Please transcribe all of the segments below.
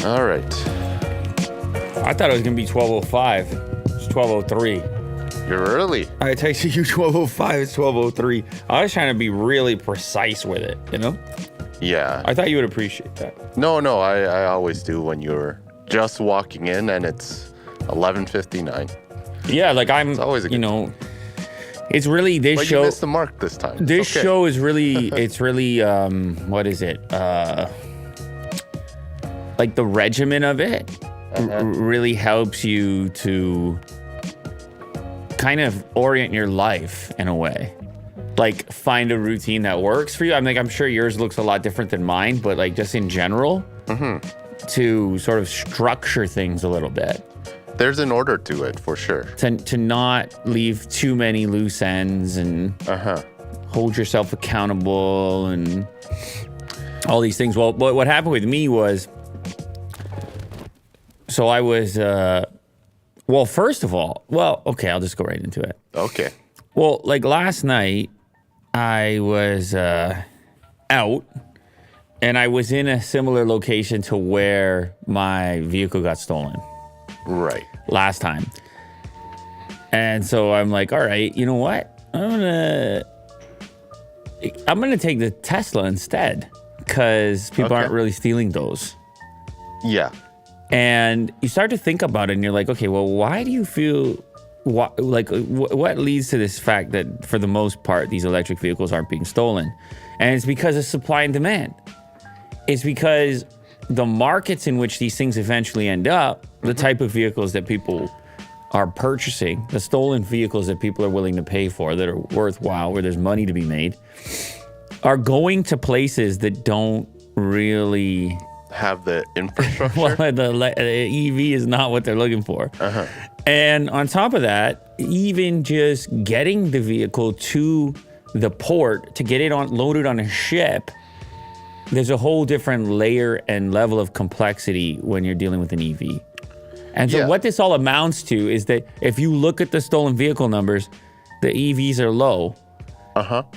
All right. I thought it was going to be 12:05. It's 12:03. You're early. I texted you 12:05. It's 12:03. I was trying to be really precise with it, you know? Yeah. I thought you would appreciate that. No, I always do when you're just walking in and it's 11:59. Yeah, like It's always a good it's really this But show. you missed the mark this time. It's This okay. show is really, it's really, what is it? Like the regimen of it really helps you to kind of orient your life in a way. Like find a routine that works for you. I'm sure yours looks a lot different than mine, but like just in general, to sort of structure things a little bit. There's an order to it for sure. To not leave too many loose ends and hold yourself accountable and all these things. Well, what happened with me was, so I was, first of all, okay, I'll just go right into it. Okay. Well, like last night, I was out and I was in a similar location to where my vehicle got stolen. Right. Last time. And so I'm like, all right, you know what? I'm gonna take the Tesla instead because people aren't really stealing those. Yeah. And you start to think about it and you're like, okay, well, why do you feel what leads to this fact that for the most part, these electric vehicles aren't being stolen? And it's because of supply and demand. It's because the markets in which these things eventually end up, the type of vehicles that people are purchasing, the stolen vehicles that people are willing to pay for, that are worthwhile, where there's money to be made, are going to places that don't really have the infrastructure. Well, the EV is not what they're looking for. And on top of that, even just getting the vehicle to the port to get it loaded on a ship, there's a whole different layer and level of complexity when you're dealing with an EV. And so what this all amounts to is that if you look at the stolen vehicle numbers, the EVs are low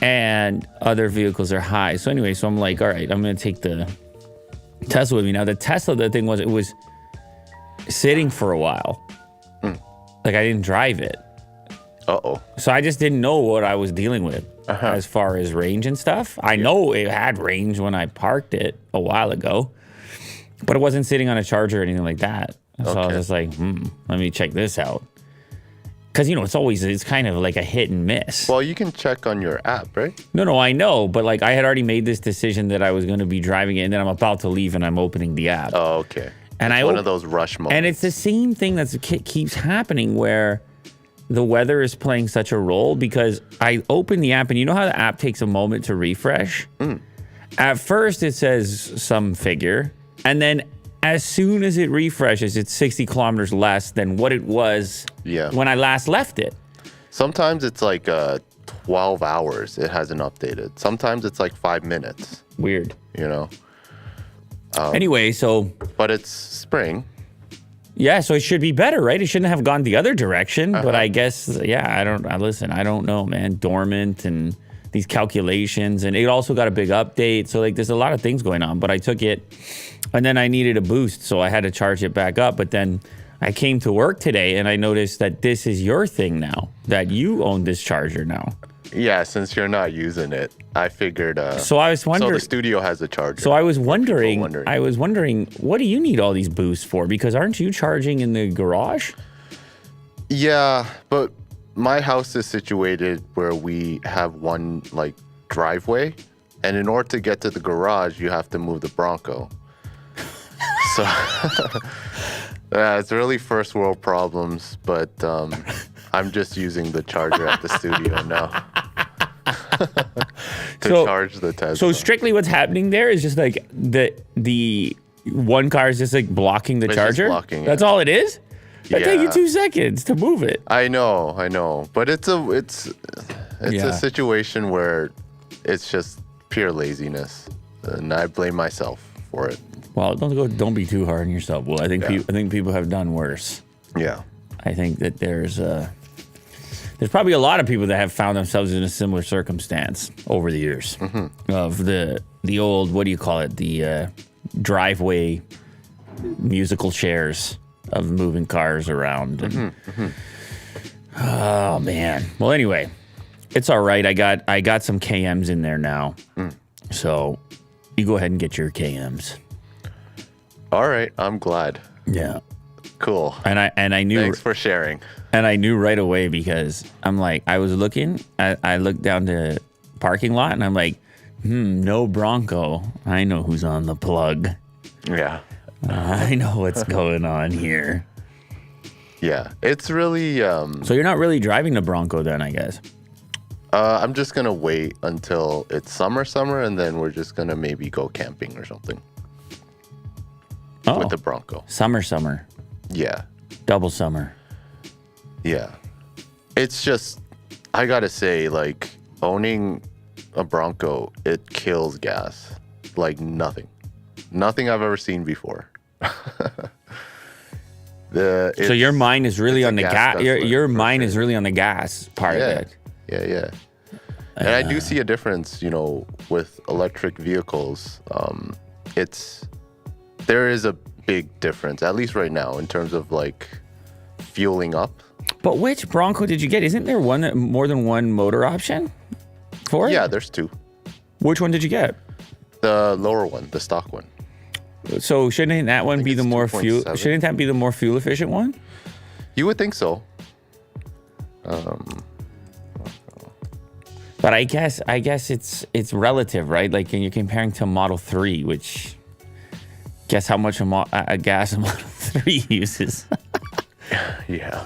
and other vehicles are high. So anyway, so I'm like, all right, I'm going to take the Tesla with me. Now, the Tesla, the thing was, it was sitting for a while. Like, I didn't drive it. So I just didn't know what I was dealing with as far as range and stuff. I know it had range when I parked it a while ago, but it wasn't sitting on a charger or anything like that. So I was just like, let me check this out. Because, it's kind of like a hit and miss. Well, you can check on your app, right? No, I know. But like I had already made this decision that I was going to be driving it and then I'm about to leave and I'm opening the app. Oh, okay. And it's one of those rush moments. And it's the same thing that keeps happening where the weather is playing such a role because I open the app and you know how the app takes a moment to refresh? At first it says some figure and then as soon as it refreshes, it's 60 kilometers less than what it was when I last left it. Sometimes it's like 12 hours it hasn't updated. Sometimes it's like 5 minutes. Weird. Anyway, so... But it's spring. Yeah, so it should be better, right? It shouldn't have gone the other direction. But I guess, I don't know, man. Dormant and these calculations. And it also got a big update. So, there's a lot of things going on. But I took it, and then I needed a boost. So I had to charge it back up. But then I came to work today, and I noticed that this is your thing now, that you own this charger now. Yeah, since you're not using it, I figured. So I was wondering. So the studio has a charger. So I was wondering. What do you need all these boosts for? Because aren't you charging in the garage? Yeah, but my house is situated where we have one driveway, and in order to get to the garage, you have to move the Bronco. So it's really first world problems, but I'm just using the charger at the studio now. Charge the Tesla. So strictly what's happening there is just like the one car is just like blocking the charger? Blocking That's all it is? That'd take you 2 seconds to move it. I know. But it's a situation where it's just pure laziness. And I blame myself for it. Well, don't be too hard on yourself. Well, I think people have done worse. Yeah. I think that there's probably a lot of people that have found themselves in a similar circumstance over the years of the old, what do you call it? The driveway musical chairs of moving cars around. And, oh man. Well, anyway, it's all right. I got some KMs in there now. So you go ahead and get your KMs. All right, I'm glad. Yeah. Cool. And I knew. Thanks for sharing. And I knew right away because I'm like, I was looking. I looked down the parking lot and I'm like, no Bronco. I know who's on the plug. Yeah. I know what's going on here. Yeah, it's really. So you're not really driving the Bronco then, I guess. I'm just gonna wait until it's summer, and then we're just gonna maybe go camping or something. With the Bronco. Summer. Yeah. Double summer. Yeah. It's just, I gotta say, like, owning a Bronco, it kills gas. Like nothing. Nothing I've ever seen before. So your mind is really on the gas. Your mind is really on the gas part of it. Yeah. And I do see a difference, with electric vehicles. There is a big difference, at least right now, in terms of like fueling up. But which Bronco did you get? Isn't there more than one motor option for it? Yeah, there's two. Which one did you get? The lower one, the stock one. So shouldn't that one be the more fuel? 2.7. Shouldn't that be the more fuel efficient one? You would think so. But I guess it's relative, right? Like, you're comparing to Model 3, which guess how much a gas a Model 3 uses. Yeah.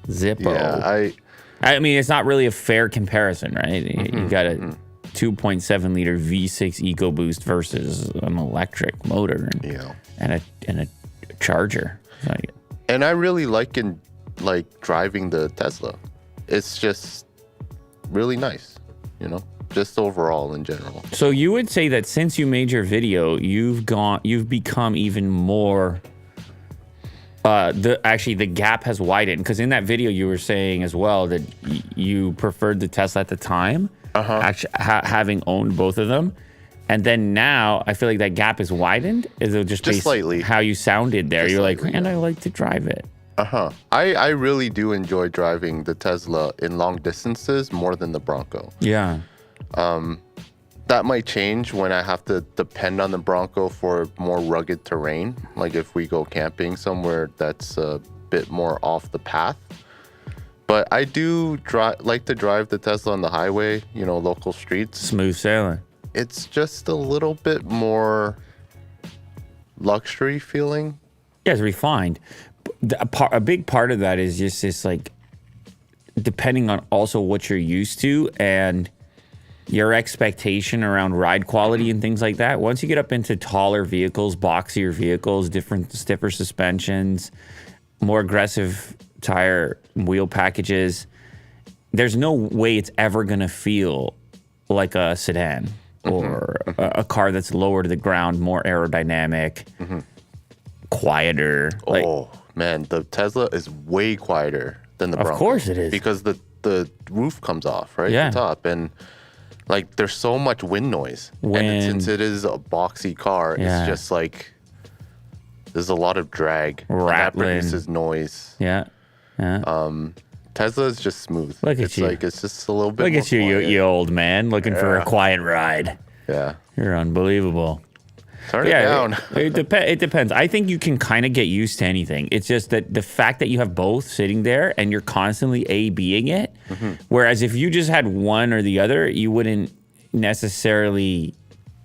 Zippo. Yeah, I mean, it's not really a fair comparison, right? You got a 2.7 liter V6 EcoBoost versus an electric motor and a charger. And I really like driving the Tesla. It's just really nice, just overall in general. So you would say that since you made your video, you've become even more. The gap has widened, because in that video you were saying as well that you preferred the Tesla at the time, actually having owned both of them, and then now I feel like that gap is widened. Is it just slightly how you sounded there? Just You're slightly, like, and I like to drive it. I really do enjoy driving the Tesla in long distances more than the Bronco. Yeah. That might change when I have to depend on the Bronco for more rugged terrain. Like if we go camping somewhere that's a bit more off the path. But I do like to drive the Tesla on the highway, local streets. Smooth sailing. It's just a little bit more luxury feeling. Yeah, it's refined. A big part of that is just this, like, depending on also what you're used to and your expectation around ride quality and things like that. Once you get up into taller vehicles, boxier vehicles, stiffer suspensions, more aggressive tire wheel packages, there's no way it's ever going to feel like a sedan or a car that's lower to the ground, more aerodynamic, quieter. Man, the Tesla is way quieter than the Bronco. Of course it is. Because the roof comes off, right? Yeah. The top. And like there's so much wind noise. And since it is a boxy car, it's just like there's a lot of drag. Rattling. And that produces noise. Yeah. Tesla is just smooth. Look at it's you. Like it's just a little bit Look more at you, quiet. you old man, looking for a quiet ride. Yeah. You're unbelievable. Turn it down. It depends. I think you can kind of get used to anything. It's just that the fact that you have both sitting there and you're constantly A-Bing it, whereas if you just had one or the other, you wouldn't necessarily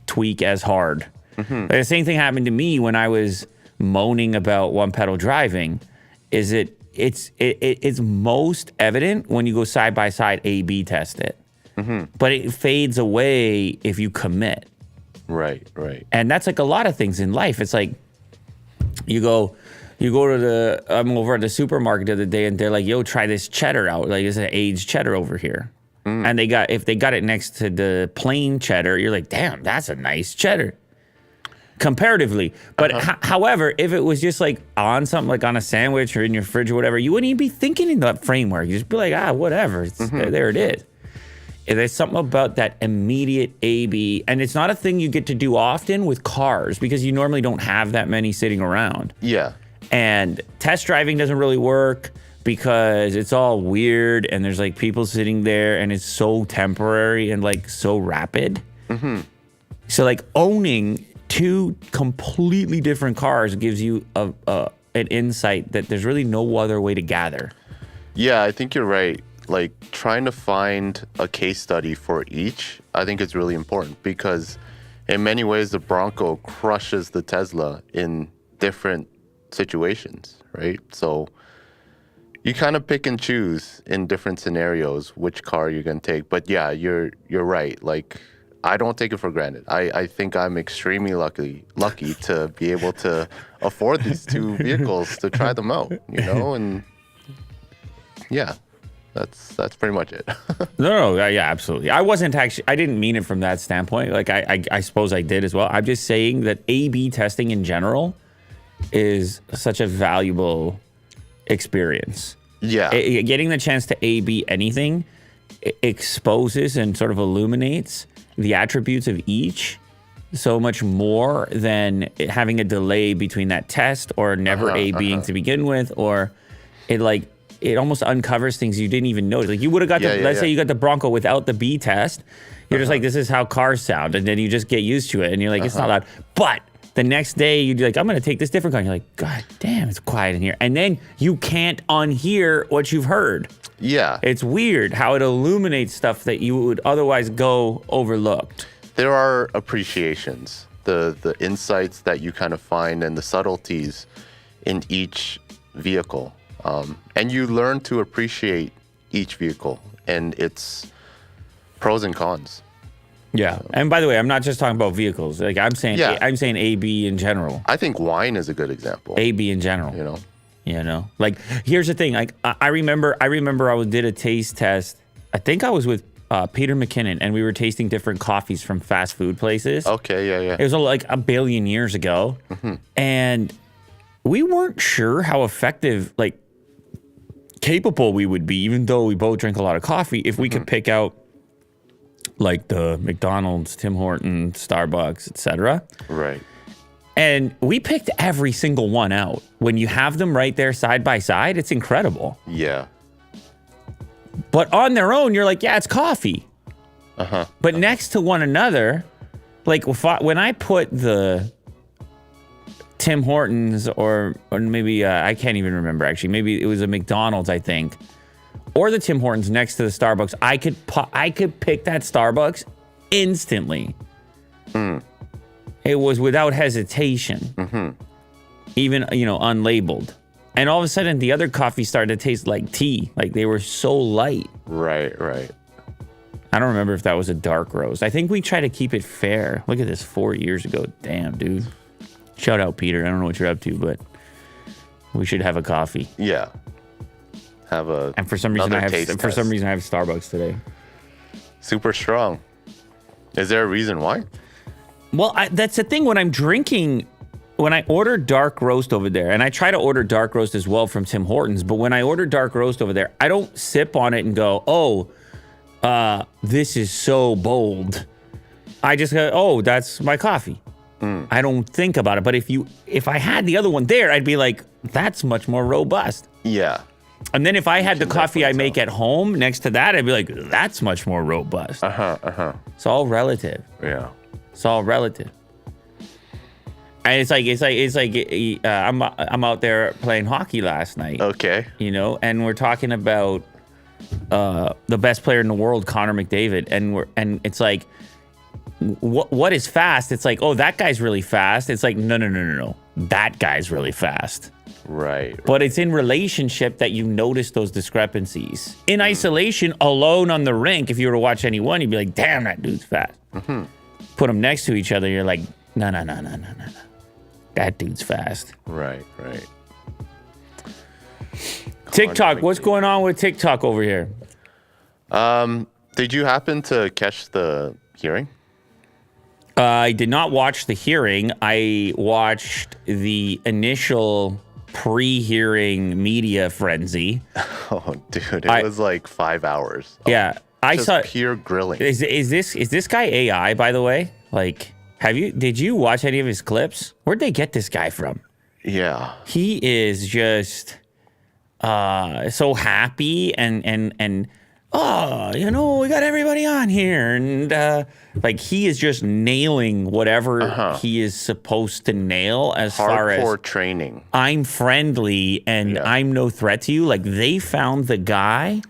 tweak as hard. Like the same thing happened to me when I was moaning about one-pedal driving. It's most evident when you go side by side A/B test it, but it fades away if you commit. Right. And that's like a lot of things in life. It's like you go to I'm over at the supermarket the other day and they're like, yo, try this cheddar out. Like, it's an aged cheddar over here. And if they got it next to the plain cheddar, you're like, damn, that's a nice cheddar. Comparatively. But however, if it was just like on something, like on a sandwich or in your fridge or whatever, you wouldn't even be thinking in that framework. You just be like, whatever. There it is. there's something about that immediate A/B, and it's not a thing you get to do often with cars because you normally don't have that many sitting around. Yeah. And test driving doesn't really work because it's all weird and there's like people sitting there and it's so temporary and like so rapid. So like owning two completely different cars gives you an insight that there's really no other way to gather. Yeah, I think you're right. Like trying to find a case study for each, I think it's really important because in many ways the Bronco crushes the Tesla in different situations, right? So you kind of pick and choose in different scenarios which car you're going to take. But yeah, you're right. Like I don't take it for granted. I think I'm extremely lucky to be able to afford these two vehicles to try them out, you know? And yeah, that's pretty much it. No, yeah, absolutely. I didn't mean it from that standpoint. Like I suppose I did as well. I'm just saying that A/B testing in general is such a valuable experience. Yeah. Getting the chance to A/B anything exposes and sort of illuminates the attributes of each so much more than having a delay between that test or never A/Bing to begin with, or it almost uncovers things you didn't even notice. Like you would have got let's say you got the Bronco without the B test. You're just like, this is how cars sound. And then you just get used to it and you're like, it's not loud. But the next day you'd be like, I'm going to take this different car. And you're like, God damn, it's quiet in here. And then you can't unhear what you've heard. Yeah. It's weird how it illuminates stuff that you would otherwise go overlooked. There are appreciations, the insights that you kind of find and the subtleties in each vehicle. And you learn to appreciate each vehicle and its pros and cons. Yeah. And by the way, I'm not just talking about vehicles. Like I'm saying A/B in general. I think wine is a good example. A/B in general. You know? Like here's the thing. Like I remember I did a taste test. I think I was with Peter McKinnon and we were tasting different coffees from fast food places. Okay, yeah. It was like a billion years ago. And we weren't sure how effective, like capable we would be, even though we both drink a lot of coffee, if we could pick out like the McDonald's, Tim Hortons, Starbucks, etc. Right. And we picked every single one out. When you have them right there side by side, it's incredible. Yeah. But on their own, you're like, yeah, it's coffee. But next to one another, like when I put the Tim Hortons or maybe I can't even remember actually. Maybe it was a McDonald's, I think, or the Tim Hortons next to the Starbucks. I could pick that Starbucks instantly. It was without hesitation, even unlabeled. And all of a sudden, the other coffee started to taste like tea. Like they were so light. Right. I don't remember if that was a dark roast. I think we try to keep it fair. Look at this, 4 years ago. Damn, dude. Shout out, Peter. I don't know what you're up to, but we should have a coffee. Yeah. And for some reason I have Starbucks today. Super strong. Is there a reason why? Well, that's the thing when I'm drinking. When I order dark roast over there, and I try to order dark roast as well from Tim Hortons, but when I order dark roast over there, I don't sip on it and go, this is so bold. I just go, oh, that's my coffee. I don't think about it. But if I had the other one there, I'd be like, that's much more robust. Yeah. And then if I had the coffee I make at home next to that, I'd be like, that's much more robust. It's all relative. Yeah. It's all relative. And it's like I'm out there playing hockey last night. Okay. And we're talking about the best player in the world, Connor McDavid, and it's like, what is fast? It's like, oh, that guy's really fast. It's like, no, that guy's really fast. Right. But it's in relationship that you notice those discrepancies. In isolation, alone on the rink, if you were to watch anyone, you'd be like, damn, that dude's fast. Put them next to each other, you're like, no. That dude's fast. Right. TikTok, what's going on with TikTok over here? Did you happen to catch the hearing? I did not watch the hearing. I watched the initial pre-hearing media frenzy. Oh, dude, it was like 5 hours. Yeah. I just saw pure grilling. Is this guy AI, by the way? Like, did you watch any of his clips? Where'd they get this guy from? Yeah. He is just so happy and oh, we got everybody on here, and like he is just nailing whatever he is supposed to nail as far as hardcore training. I'm friendly and I'm no threat to you. Like they found the guy,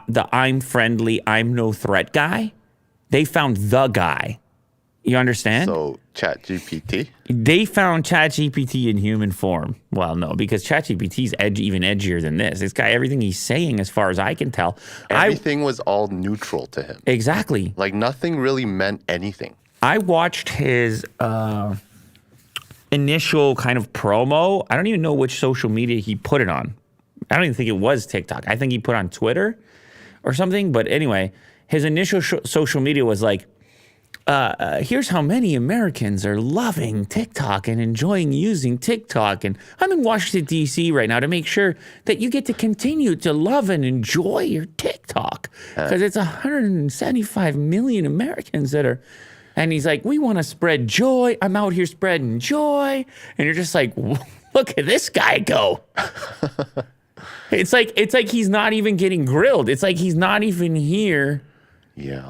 the I'm friendly, I'm no threat guy. They found the guy. You understand? So ChatGPT? They found ChatGPT in human form. Well, no, because ChatGPT is even edgier than this. This guy, everything he's saying, as far as I can tell, everything was all neutral to him. Exactly. Like nothing really meant anything. I watched his initial kind of promo. I don't even know which social media he put it on. I don't even think it was TikTok. I think he put on Twitter or something. But anyway, his initial social media was like, here's how many Americans are loving TikTok and enjoying using TikTok. And I'm in Washington, D.C. right now to make sure that you get to continue to love and enjoy your TikTok. Because it's 175 million Americans that are... And he's like, we want to spread joy. I'm out here spreading joy. And you're just like, look at this guy go. It's like he's not even getting grilled. It's like he's not even here...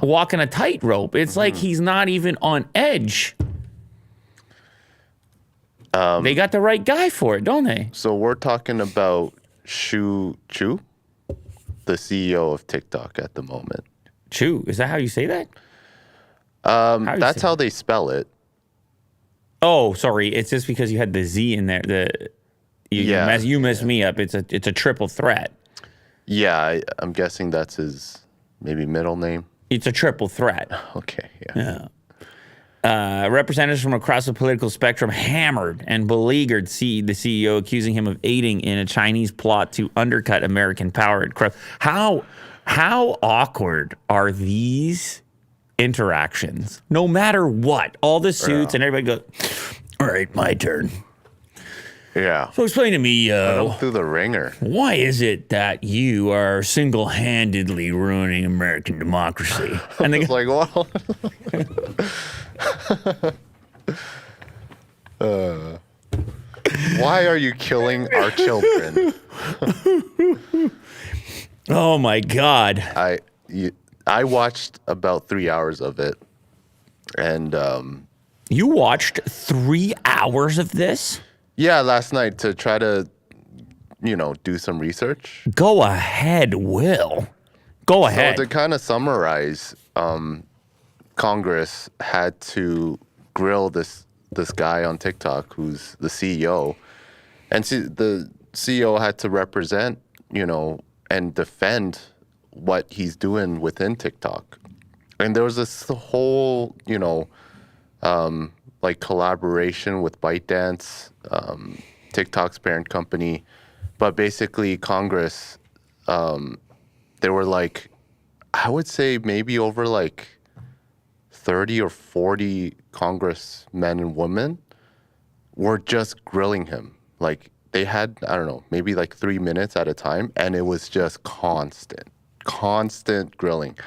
walking a tightrope. It's like he's not even on edge. They got the right guy for it, don't they? So we're talking about Shu Chu, the CEO of TikTok at the moment. Chu, is that how you say that? That's how they spell it. Oh, sorry. It's just because you had the Z in there. You messed me up. It's a triple threat. Yeah, I'm guessing that's his maybe middle name. It's a triple threat. Okay, yeah. Representatives from across the political spectrum hammered and beleaguered the CEO, accusing him of aiding in a Chinese plot to undercut American power. How awkward are these interactions? No matter what, all the suits and everybody goes, all right, my turn. Yeah. So explain to me, through the ringer. Why is it that you are single-handedly ruining American democracy? And it's like, well, why are you killing our children? Oh my God! I watched about 3 hours of it, and you watched 3 hours of this? Yeah, last night to try to, do some research. Go ahead, Will. Go ahead. So to kind of summarize, Congress had to grill this guy on TikTok who's the CEO. And the CEO had to represent, and defend what he's doing within TikTok. And there was this whole, like collaboration with ByteDance, TikTok's parent company. But basically Congress, they were like, I would say maybe over like 30 or 40 congressmen and women were just grilling him. Like they had, I don't know, maybe like 3 minutes at a time. And it was just constant grilling.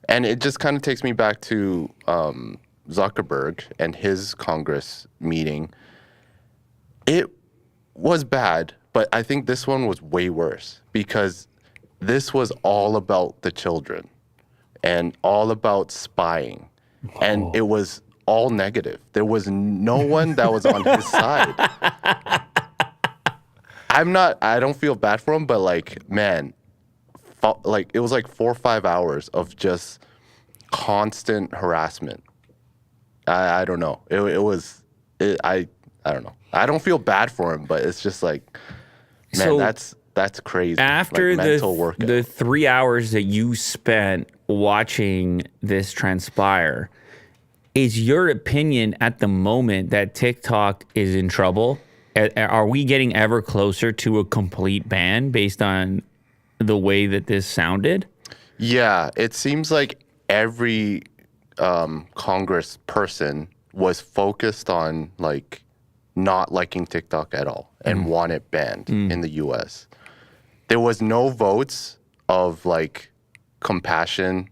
And it just kind of takes me back to Zuckerberg and his Congress meeting. It was bad, but I think this one was way worse because this was all about the children and all about spying. Oh. And it was all negative. There was no one that was on his side. I don't feel bad for him, but like, man, like it was like 4 or 5 hours of just constant harassment. I don't know. I don't know. I don't feel bad for him, but it's just like, man, so that's crazy. After like mental workout. The 3 hours that you spent watching this transpire, is your opinion at the moment that TikTok is in trouble? Are we getting ever closer to a complete ban based on the way that this sounded? Yeah, it seems like every Congress person was focused on like not liking TikTok at all and want it banned in the US. There was no votes of like compassion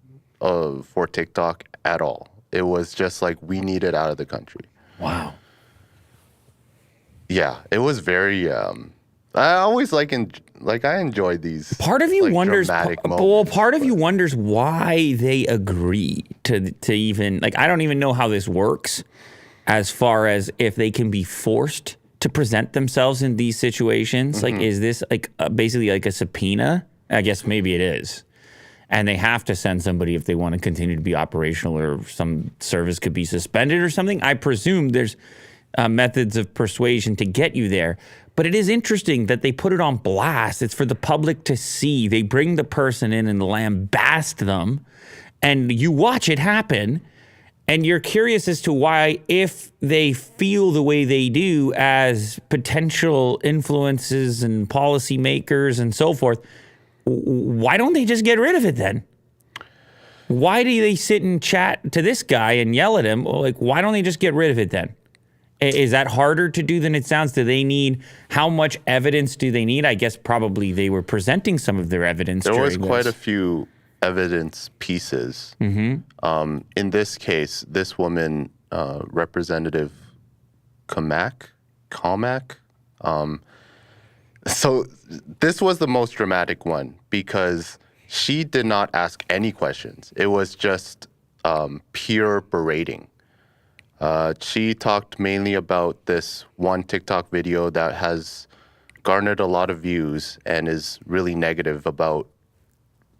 for TikTok at all. It was just like we need it out of the country. Wow. Yeah, it was very. I always I enjoy these. Part of you wonders. dramatic Well, moments, part of but- you wonders why they agree to even I don't even know how this works, as far as if they can be forced to present themselves in these situations. Like, is this basically like a subpoena? I guess maybe it is. And they have to send somebody if they want to continue to be operational, or some service could be suspended or something. I presume there's methods of persuasion to get you there. But it is interesting that they put it on blast. It's for the public to see. They bring the person in and lambast them, and you watch it happen. And you're curious as to why, if they feel the way they do as potential influences and policymakers and so forth, why don't they just get rid of it then? Why do they sit and chat to this guy and yell at him? Like, why don't they just get rid of it then? Is that harder to do than it sounds? Do they need, how much evidence do they need? I guess probably they were presenting some of their evidence. There was quite a few evidence pieces. In this case, this woman, Representative Kamak, so this was the most dramatic one because she did not ask any questions. It was just pure berating. She talked mainly about this one TikTok video that has garnered a lot of views and is really negative about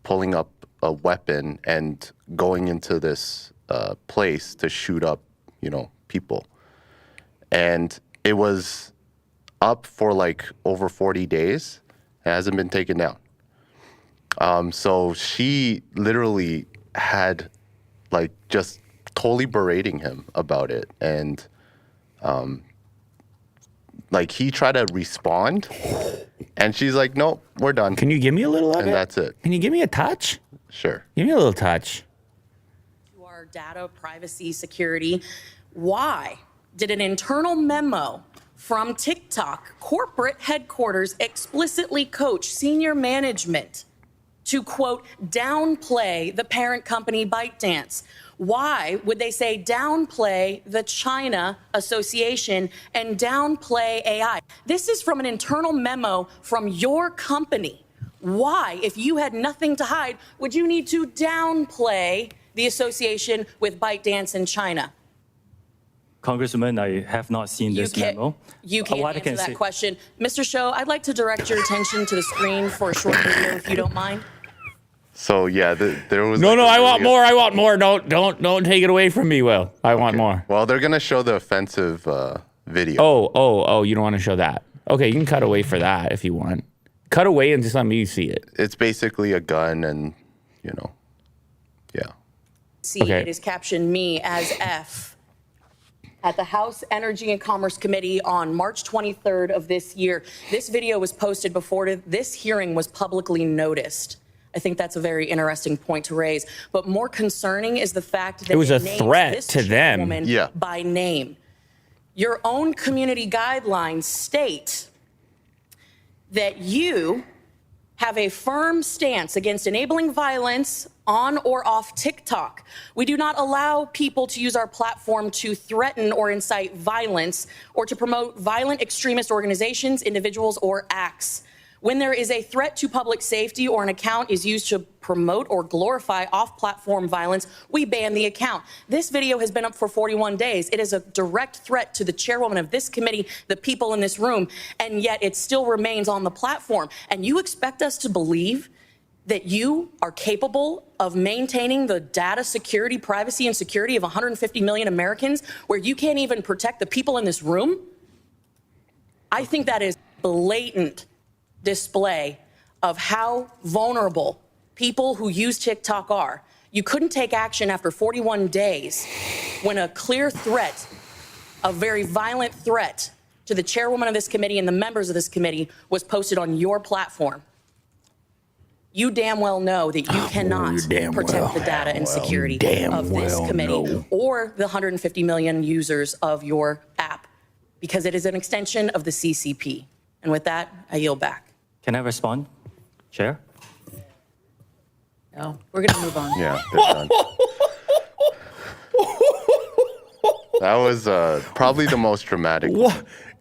pulling up a weapon and going into this place to shoot up, people. And it was up for over 40 days. It hasn't been taken down. So she literally had just totally berating him about it. And he tried to respond and she's like, nope, we're done. Can you give me a little of and it? That's it. Can you give me a touch? Sure. Give me a little touch. To our data privacy security, why did an internal memo from TikTok corporate headquarters explicitly coach senior management to, quote, downplay the parent company ByteDance? Why would they say downplay the China Association and downplay AI? This is from an internal memo from your company. Why, if you had nothing to hide, would you need to downplay the association with ByteDance in China? Congressman, I have not seen this memo. You can't What I answer can that say- question. Mr. Shou, I'd like to direct your attention to the screen for a short video, if you don't mind. So yeah, there was No, I want really- more. I want more. Don't take it away from me, Will. I want more. Well, they're gonna show the offensive video. Oh, you don't want to show that. Okay, you can cut away for that if you want. Cut away and just let me see it. It's basically a gun, and yeah. See, Okay. it is captioned me as F at the House Energy and Commerce Committee on March 23rd of this year. This video was posted before this hearing was publicly noticed. I think that's a very interesting point to raise. But more concerning is the fact that It was a names threat this to them. chairwoman Yeah. by name. Your own community guidelines state that you have a firm stance against enabling violence on or off TikTok. We do not allow people to use our platform to threaten or incite violence or to promote violent extremist organizations, individuals, or acts. When there is a threat to public safety or an account is used to promote or glorify off-platform violence, we ban the account. This video has been up for 41 days. It is a direct threat to the chairwoman of this committee, the people in this room, and yet it still remains on the platform. And you expect us to believe that you are capable of maintaining the data security, privacy, and security of 150 million Americans where you can't even protect the people in this room? I think that is blatant display of how vulnerable people who use TikTok are. You couldn't take action after 41 days when a clear threat, a very violent threat to the chairwoman of this committee and the members of this committee was posted on your platform. You damn well know that you cannot protect the data and security of this committee or the 150 million users of your app because it is an extension of the CCP. And with that, I yield back. Can I respond, Chair? No, we're going to move on. Yeah, they're done. That was probably the most dramatic.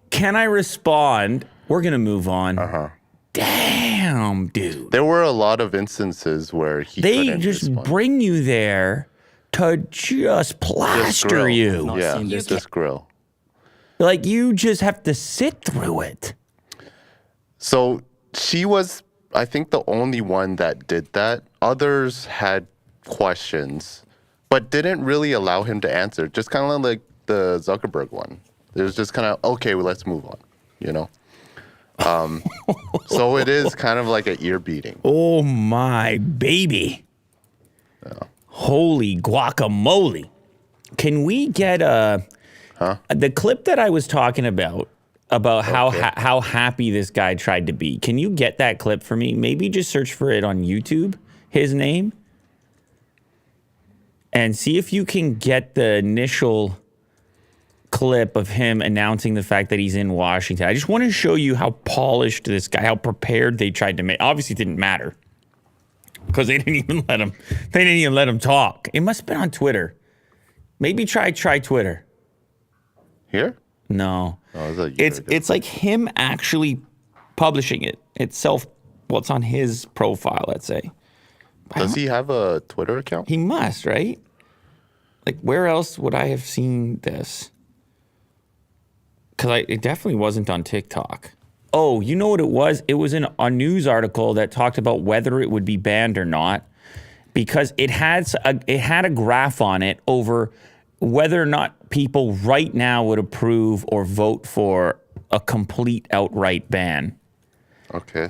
Can I respond? We're going to move on. Damn, dude. There were a lot of instances where They couldn't just respond. bring you there to just plaster grill. you. Not Yeah, seen this just grill. Like you just have to sit through it. So she was, I think, the only one that did that. Others had questions, but didn't really allow him to answer. Just kind of like the Zuckerberg one. It was just kind of, okay, well, let's move on, you know? So it is kind of like an ear beating. Oh my baby. Holy guacamole. Can we get the clip that I was talking about how how happy this guy tried to be? Can you get that clip for me? Maybe just search for it on YouTube, his name, and see if you can get the initial clip of him announcing the fact that he's in Washington. I just want to show you how polished this guy, how prepared they tried to make. Obviously, it didn't matter because they didn't even let him. They didn't even let him talk. It must have been on Twitter. Maybe try Twitter. Here? No, It's it's like him actually publishing it itself. Well, it's on his profile. Let's say. Does he have a Twitter account? He must, right? Like, where else would I have seen this? Because it definitely wasn't on TikTok. Oh, you know what it was? It was in a news article that talked about whether it would be banned or not, because it had a graph on it over whether or not people right now would approve or vote for a complete outright ban. Okay.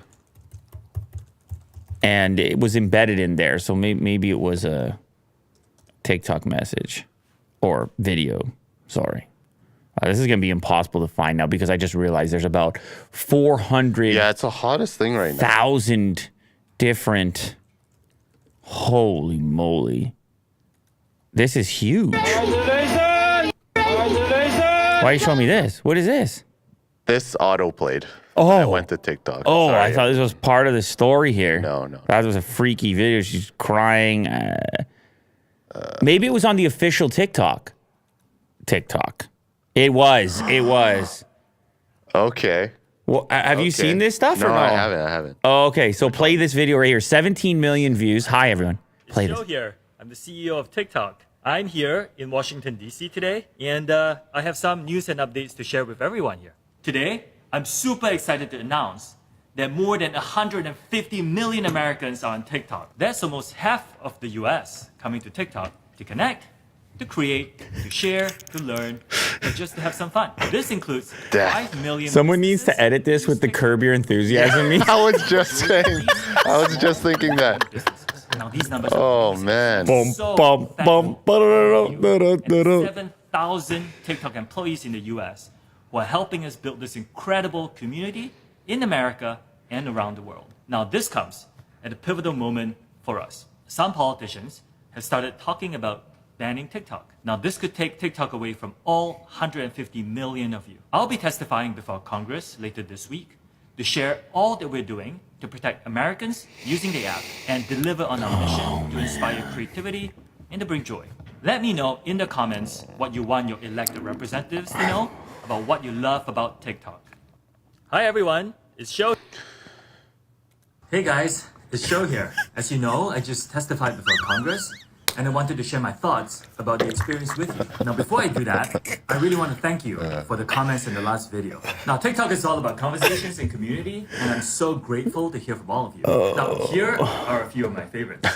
And it was embedded in there, so maybe it was a TikTok message or video. Sorry. This is going to be impossible to find now because I just realized there's about 400,000 Yeah, it's the hottest thing right now. different. Holy moly. This is huge. Why are you showing me this? What is this? This auto played. Oh. I went to TikTok. Oh, Sorry. I thought this was part of the story here. No. That was a freaky video. She's crying. Maybe it was on the official TikTok. It was. Okay. Well, have you seen this stuff or no? I haven't. Oh, okay, so play this video right here. 17 million views. Hi, everyone. Play Joe this. here. I'm the CEO of TikTok. I'm here in Washington, D.C. today, and I have some news and updates to share with everyone here. Today, I'm super excited to announce that more than 150 million Americans are on TikTok. That's almost half of the US coming to TikTok to connect, to create, to share, to learn, and just to have some fun. This includes 5 million. Someone needs to edit this with the Curb Your Enthusiasm. I was just saying. I was just thinking that. Now these numbers Oh, are man. so Bum, bum, and 7,000 TikTok employees in the US who are helping us build this incredible community in America and around the world. Now this comes at a pivotal moment for us. Some politicians have started talking about banning TikTok. Now this could take TikTok away from all 150 million of you. I'll be testifying before Congress later this week to share all that we're doing to protect Americans using the app and deliver on our mission to inspire creativity and to bring joy. Let me know in the comments what you want your elected representatives to know about what you love about TikTok. Hi everyone, it's Show. Hey guys, it's Show here. As you know, I just testified before Congress and I wanted to share my thoughts about the experience with you. Now before I do that, I really want to thank you for the comments in the last video. Now TikTok is all about conversations and community, and I'm so grateful to hear from all of you. Now here are a few of my favorites.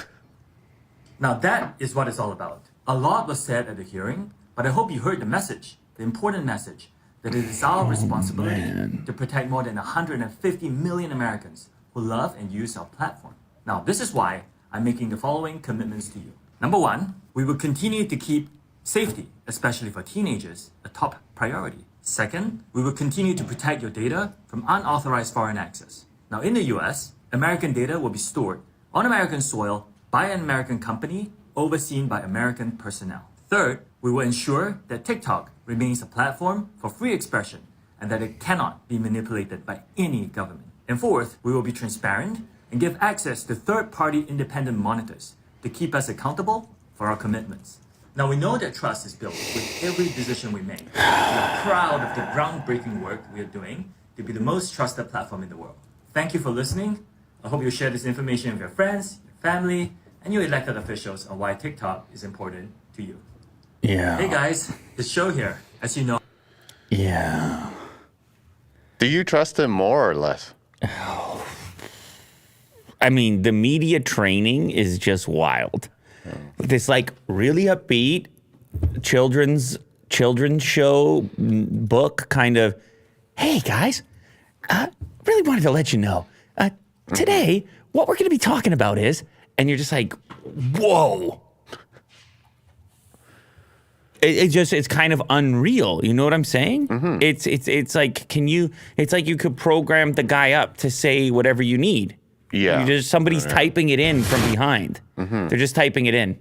Now that is what it's all about. A lot was said at the hearing, but I hope you heard the message, the important message, that it is our responsibility to protect more than 150 million Americans who love and use our platform. Now this is why I'm making the following commitments to you. Number one, we will continue to keep safety, especially for teenagers, a top priority. Second, we will continue to protect your data from unauthorized foreign access. Now in the US, American data will be stored on American soil by an American company overseen by American personnel. Third, we will ensure that TikTok remains a platform for free expression and that it cannot be manipulated by any government. And fourth, we will be transparent and give access to third-party independent monitors to keep us accountable for our commitments. Now, we know that trust is built with every decision we make. We are proud of the groundbreaking work we are doing to be the most trusted platform in the world. Thank you for listening. I hope you share this information with your friends, your family, and your elected officials on why TikTok is important to you. Yeah. Hey guys, the show here, as you know. Yeah. Do you trust him more or less? I mean, the media training is just wild. This like really upbeat children's show book kind of, hey guys, really wanted to let you know, today what we're going to be talking about is, and you're just like, whoa. It's kind of unreal. You know what I'm saying? Mm-hmm. It's like, it's like you could program the guy up to say whatever you need. Yeah. Somebody's typing it in from behind. Mm-hmm. They're just typing it in.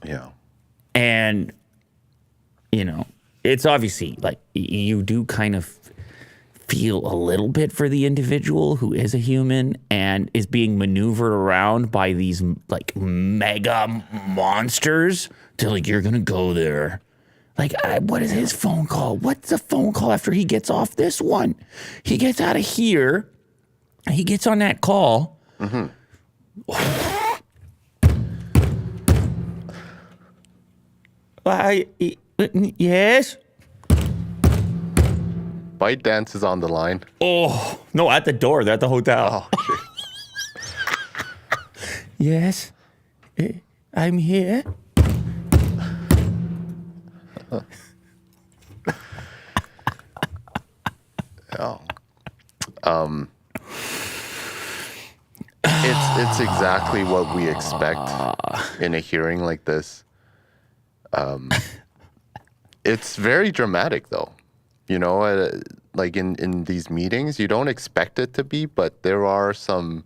Yeah. And, you know, it's obviously like you do kind of feel a little bit for the individual who is a human and is being maneuvered around by these like mega monsters to like, you're going to go there. Like, what is his phone call? What's the phone call after he gets off this one? He gets out of here. He gets on that call. Mm-hmm. Yes? ByteDance is on the line. Oh, no, at the door. They're at the hotel. Oh, Yes? I'm here. Oh. It's exactly what we expect in a hearing like this. It's very dramatic, though. You know, like in these meetings, you don't expect it to be, but there are some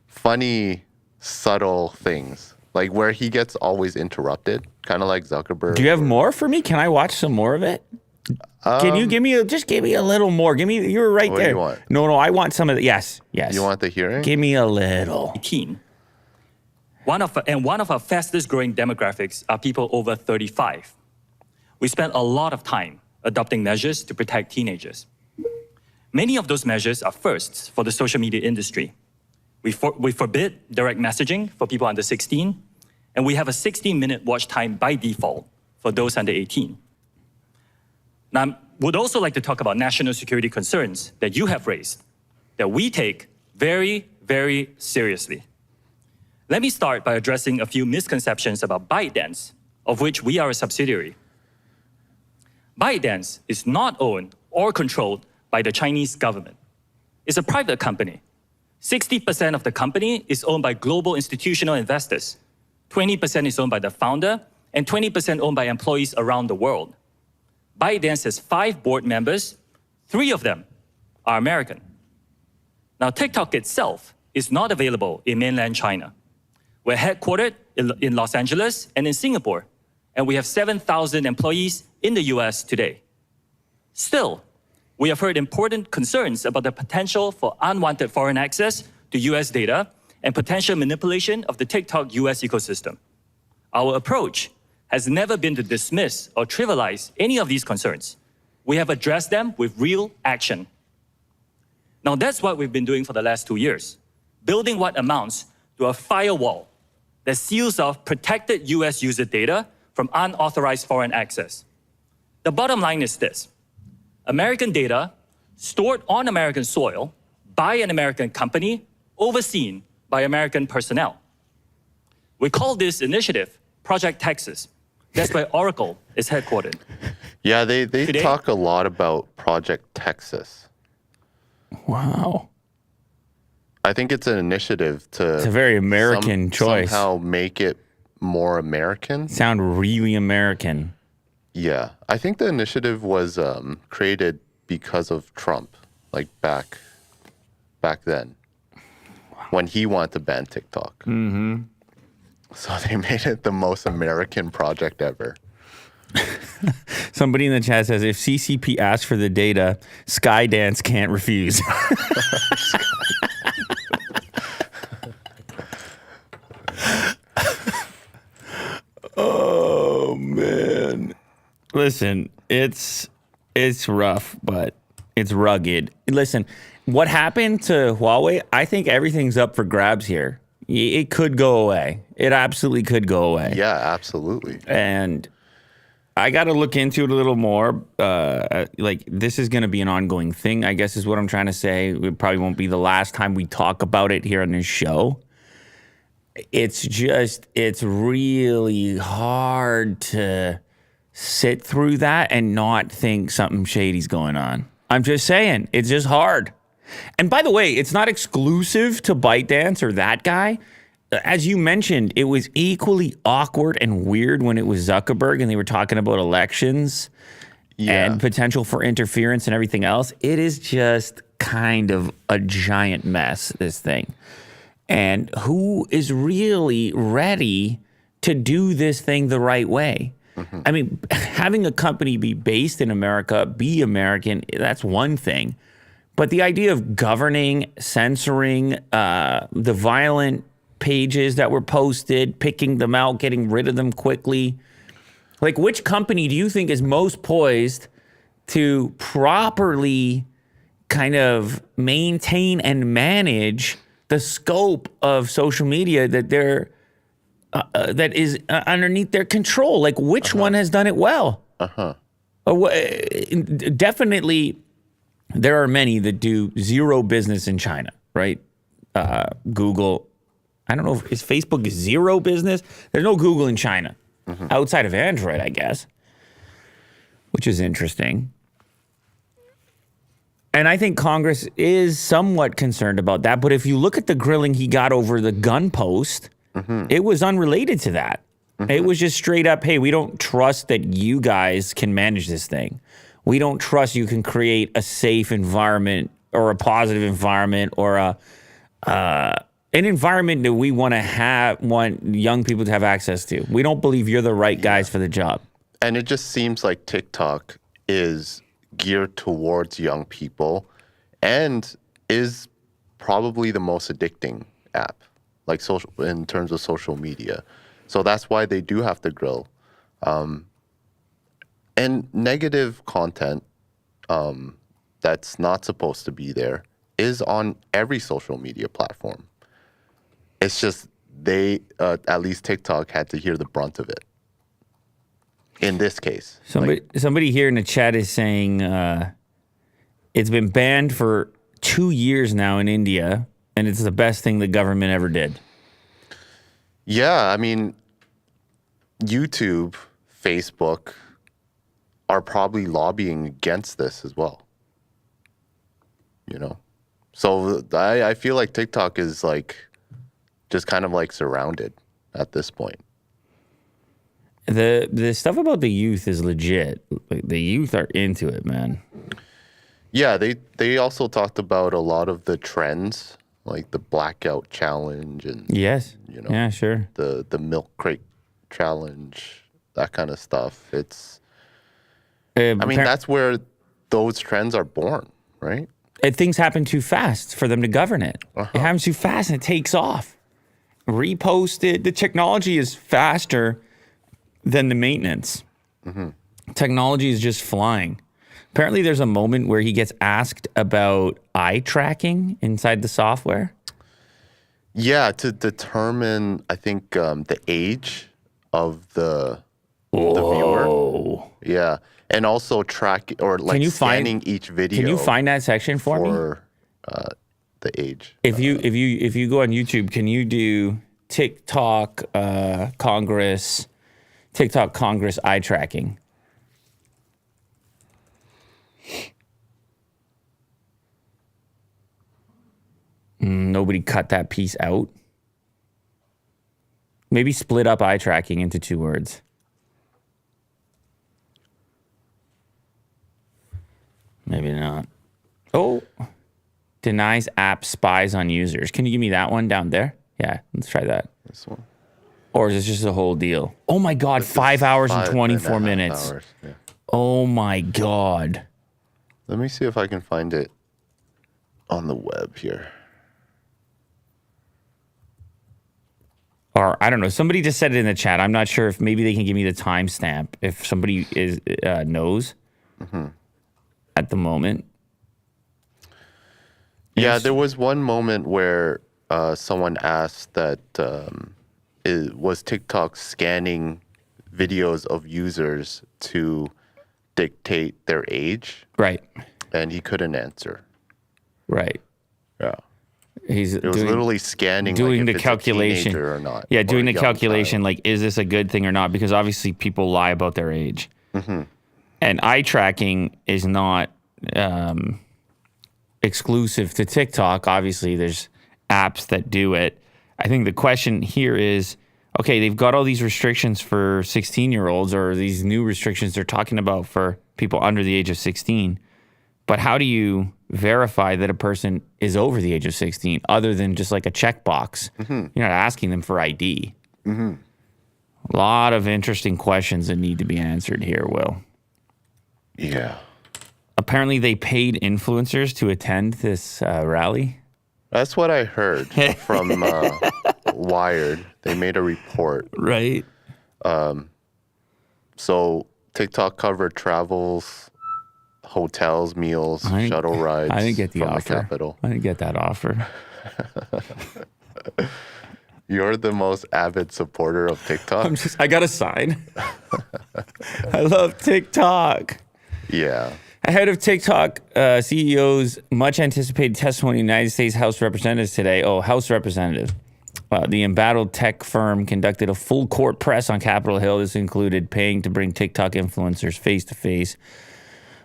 funny, subtle things, like where he gets always interrupted, kind of like Zuckerberg. Do you have more for me? Can I watch some more of it? Can you give me a little more? You were right What there. do you want? No, I want some of the, yes. You want the hearing? Give me a little. 18. One of our fastest growing demographics are people over 35. We spend a lot of time adopting measures to protect teenagers. Many of those measures are firsts for the social media industry. We forbid direct messaging for people under 16, and we have a 60-minute watch time by default for those under 18. Now, I would also like to talk about national security concerns that you have raised, that we take very, very seriously. Let me start by addressing a few misconceptions about ByteDance, of which we are a subsidiary. ByteDance is not owned or controlled by the Chinese government. It's a private company. 60% of the company is owned by global institutional investors. 20% is owned by the founder, and 20% owned by employees around the world. ByteDance has 5 board members. 3 of them are American. Now, TikTok itself is not available in mainland China. We're headquartered in Los Angeles and in Singapore, and we have 7,000 employees in the US today. Still, we have heard important concerns about the potential for unwanted foreign access to US data and potential manipulation of the TikTok US ecosystem. Our approach has never been to dismiss or trivialize any of these concerns. We have addressed them with real action. Now, that's what we've been doing for the last 2 years, building what amounts to a firewall that seals off protected US user data from unauthorized foreign access. The bottom line is this: American data stored on American soil by an American company, overseen by American personnel. We call this initiative Project Texas. That's where Oracle is headquartered. Yeah, they Today, talk a lot about Project Texas. Wow. I think it's an initiative to... It's a very American choice. Somehow make it more American. Sound really American. Yeah. I think the initiative was created because of Trump, like back then, when he wanted to ban TikTok. Mm-hmm. So they made it the most American project ever. Somebody in the chat says, if CCP asks for the data, Skydance can't refuse. Listen, it's rough, but it's rugged. Listen, what happened to Huawei? I think everything's up for grabs here. It could go away. It absolutely could go away. Yeah, absolutely. And I got to look into it a little more. Like, this is going to be an ongoing thing, I guess is what I'm trying to say. It probably won't be the last time we talk about it here on this show. It's really hard to sit through that and not think something shady's going on. I'm just saying, it's just hard. And by the way, it's not exclusive to ByteDance or that guy. As you mentioned, it was equally awkward and weird when it was Zuckerberg and they were talking about elections and potential for interference and everything else. It is just kind of a giant mess, this thing. And who is really ready to do this thing the right way? Mm-hmm. I mean, having a company be based in America, be American, that's one thing. But the idea of governing, censoring the violent pages that were posted, picking them out, getting rid of them quickly. Like, which company do you think is most poised to properly kind of maintain and manage the scope of social media that they're that is underneath their control? Like, which one has done it well? Definitely, there are many that do zero business in China, right? Google. I don't know, is Facebook zero business? There's no Google in China, outside of Android, I guess, which is interesting. And I think Congress is somewhat concerned about that. But if you look at the grilling he got over the gun post, it was unrelated to that. It was just straight up, hey, we don't trust that you guys can manage this thing. We don't trust you can create a safe environment or a positive environment or an environment that we want young people to have access to. We don't believe you're the right guys for the job. And it just seems like TikTok is geared towards young people and is probably the most addicting app, like social in terms of social media. So that's why they do have to grill. And negative content that's not supposed to be there is on every social media platform. It's just they, at least TikTok, had to hear the brunt of it. In this case. Somebody here in the chat is saying it's been banned for 2 years now in India, and it's the best thing the government ever did. Yeah, I mean, YouTube, Facebook are probably lobbying against this as well. You know? So I feel like TikTok is like just kind of like surrounded at this point. The stuff about the youth is legit. Like, the youth are into it, man. Yeah, they also talked about a lot of the trends, like the blackout challenge and you know, yeah, sure, the milk crate challenge, that kind of stuff. It's I mean, that's where those trends are born, right? Things happen too fast for them to govern it. It happens too fast and it takes off. Reposted. The technology is faster than the maintenance. Technology is just flying. Apparently, there's a moment where he gets asked about eye tracking inside the software. Yeah, to determine, I think, the age of the viewer. Yeah, and also track or like scanning each video. Can you find that section for me? The age. If you go on YouTube, can you do TikTok Congress eye tracking? Nobody cut that piece out. Maybe split up eye tracking into 2 words. Maybe not. Oh, denies app spies on users. Can you give me that one down there? Yeah, let's try that. This one. Or is this just a whole deal? Oh my God, 5 hours and 24 minutes. Hours. Yeah. Oh my God. Let me see if I can find it on the web here. Or I don't know. Somebody just said it in the chat. I'm not sure if maybe they can give me the timestamp if somebody knows at the moment. Yeah, there was one moment where someone asked that was TikTok scanning videos of users to dictate their age, Right. and he couldn't answer. Right. Yeah. It was literally scanning, doing like, the if it's a calculation teenager or not. Yeah, or doing a the young calculation, child. like, is this a good thing or not? Because obviously people lie about their age. And eye tracking is not exclusive to TikTok. Obviously, there's apps that do it. I think the question here is, okay, they've got all these restrictions for 16-year-olds, or these new restrictions they're talking about for people under the age of 16. But how do you verify that a person is over the age of 16 other than just like a checkbox? You're not asking them for ID. A lot of interesting questions that need to be answered here, Will. Yeah. Apparently, they paid influencers to attend this rally. That's what I heard from Wired. They made a report. Right. So TikTok covered travels, hotels, meals, shuttle rides. I didn't get the from offer. the Capitol. I didn't get that offer. You're the most avid supporter of TikTok. I got a sign. I love TikTok. Yeah. Ahead of TikTok CEO's much anticipated testimony in the United States House of Representatives today. Oh, House Representative. The embattled tech firm conducted a full court press on Capitol Hill. This included paying to bring TikTok influencers face to face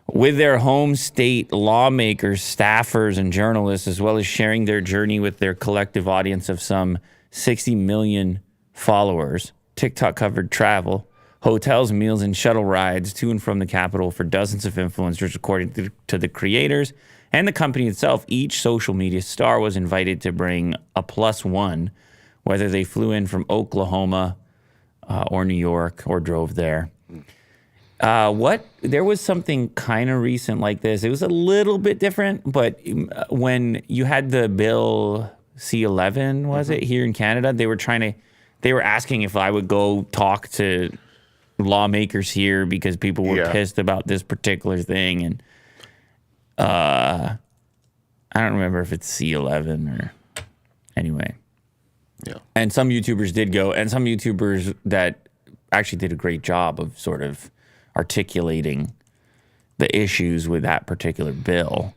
with their home state lawmakers, staffers, and journalists, as well as sharing their journey with their collective audience of some 60 million followers. TikTok covered travel, hotels, meals, and shuttle rides to and from the Capitol for dozens of influencers, according to the creators and the company itself. Each social media star was invited to bring a +1, whether they flew in from Oklahoma or New York or drove there. There was something kind of recent like this. It was a little bit different, but when you had the bill C11, was it, here in Canada, they were asking if I would go talk to lawmakers here because people were pissed about this particular thing. And I don't remember if it's C11 or anyway. Yeah. And some YouTubers did go, and some YouTubers that actually did a great job of sort of articulating the issues with that particular bill.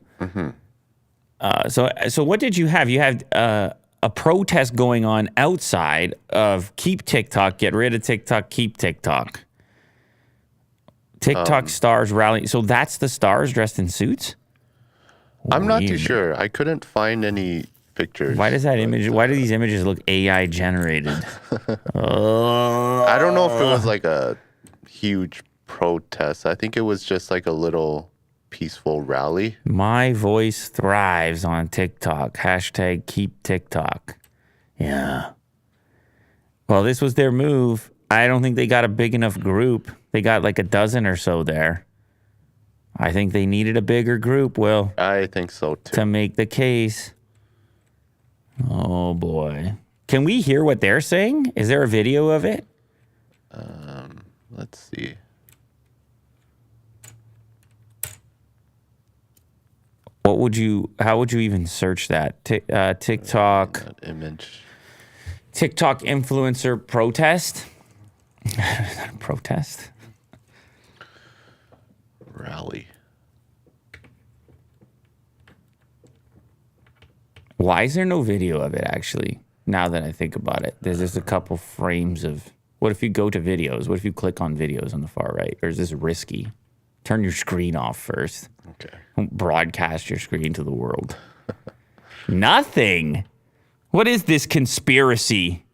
So what did you have? You had a protest going on outside of Keep TikTok, get rid of TikTok, keep TikTok. TikTok stars rally. So that's the stars dressed in suits? I'm not too Weird. sure. I couldn't find any pictures. Why does that image? Why do these images look AI generated? I don't know if it was like a huge protest. I think it was just like a little peaceful rally. My voice thrives on TikTok. Hashtag keep TikTok. Yeah. Well, this was their move. I don't think they got a big enough group. They got like a dozen or so there. I think they needed a bigger group, Will, I think so too. to make the case. Oh, boy. Can we hear what they're saying? Is there a video of it? Let's see. How would you even search that? TikTok. That image. TikTok influencer protest? Protest? Rally. Why is there no video of it, actually, now that I think about it? There's just a couple frames of... What if you go to videos? What if you click on videos on the far right? Or is this risky? Turn your screen off first. Okay. Don't broadcast your screen to the world. Nothing. What is this conspiracy?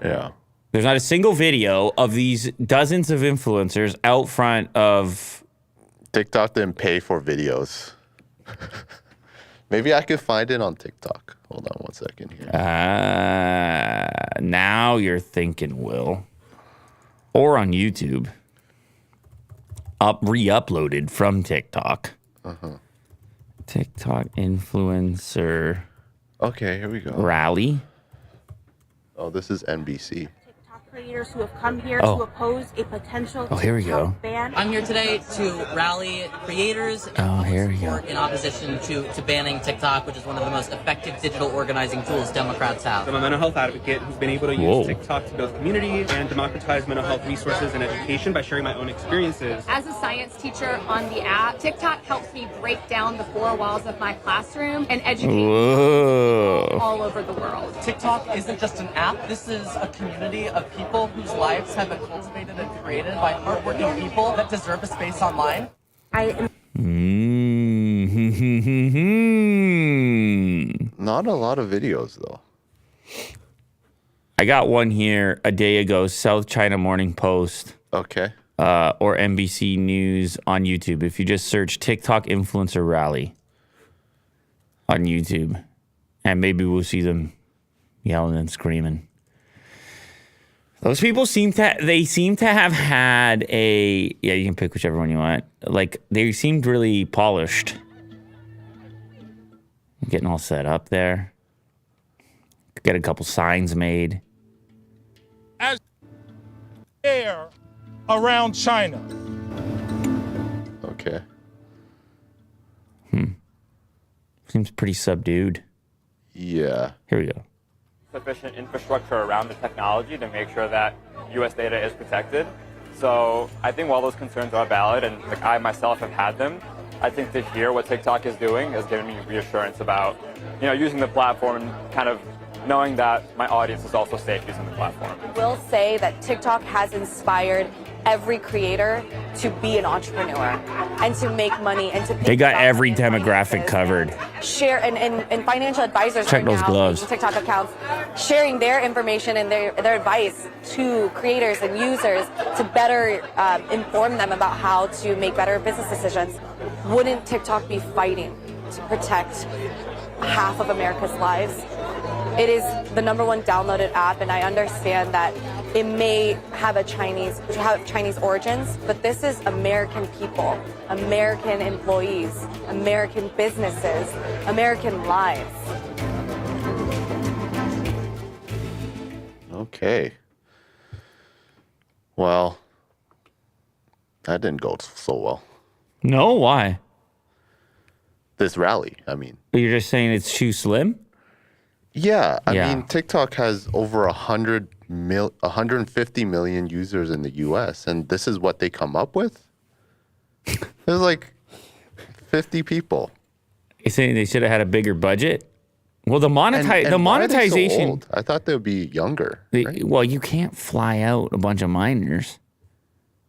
Yeah. There's not a single video of these dozens of influencers out front of... TikTok didn't pay for videos. Maybe I could find it on TikTok. Hold on 1 second here. Now you're thinking, Will. Or on YouTube. Re-uploaded from TikTok. TikTok influencer Okay, here we go. rally. Oh, this is NBC. TikTok creators who have come here Oh. to oppose a potential here we go. TikTok ban. I'm here today to rally creators and Oh, here we support go. in opposition to banning TikTok, which is one of the most effective digital organizing tools Democrats have. I'm a mental health advocate who's been able to Whoa. use TikTok to build community and democratize mental health resources and education by sharing my own experiences. As a science teacher on the app, TikTok helps me break down the four walls of my classroom and educate Whoa. all over the world. TikTok isn't just an app. This is a community of people whose lives have been cultivated and created by hardworking people that deserve a space online. I am Not a lot of videos though. I got one here a day ago, South China Morning Post Okay. or NBC News on YouTube. If you just search TikTok influencer rally on YouTube, and maybe we'll see them yelling and screaming. Those people seem to have had a, yeah, you can pick whichever one you want. Like, they seemed really polished. Getting all set up there. Get a couple signs made. Air around China. Okay. Seems pretty subdued. Yeah. Here we go. Sufficient infrastructure around the technology to make sure that U.S. data is protected. So I think while those concerns are valid, and like I myself have had them, I think to hear what TikTok is doing has given me reassurance about, using the platform and kind of knowing that my audience is also safe using the platform. Will say that TikTok has inspired every creator to be an entrepreneur and to make money and to think They got about every money and demographic finances. covered. Share and financial advisors Check right those now gloves. using TikTok accounts, sharing their information and their advice to creators and users to better inform them about how to make better business decisions. Wouldn't TikTok be fighting to protect half of America's lives? It is the #1 downloaded app, and I understand that it may have Chinese origins, but this is American people, American employees, American businesses, American lives. Okay. Well, that didn't go so well. No, why? This rally, I mean. You're just saying it's too slim? Yeah, I Yeah. mean, TikTok has over 150 million users in the U.S., and this is what they come up with? There's like 50 people. You're saying they should have had a bigger budget? Well, the And why are they so monetization. old? I thought they would be younger. Right? Well, you can't fly out a bunch of minors.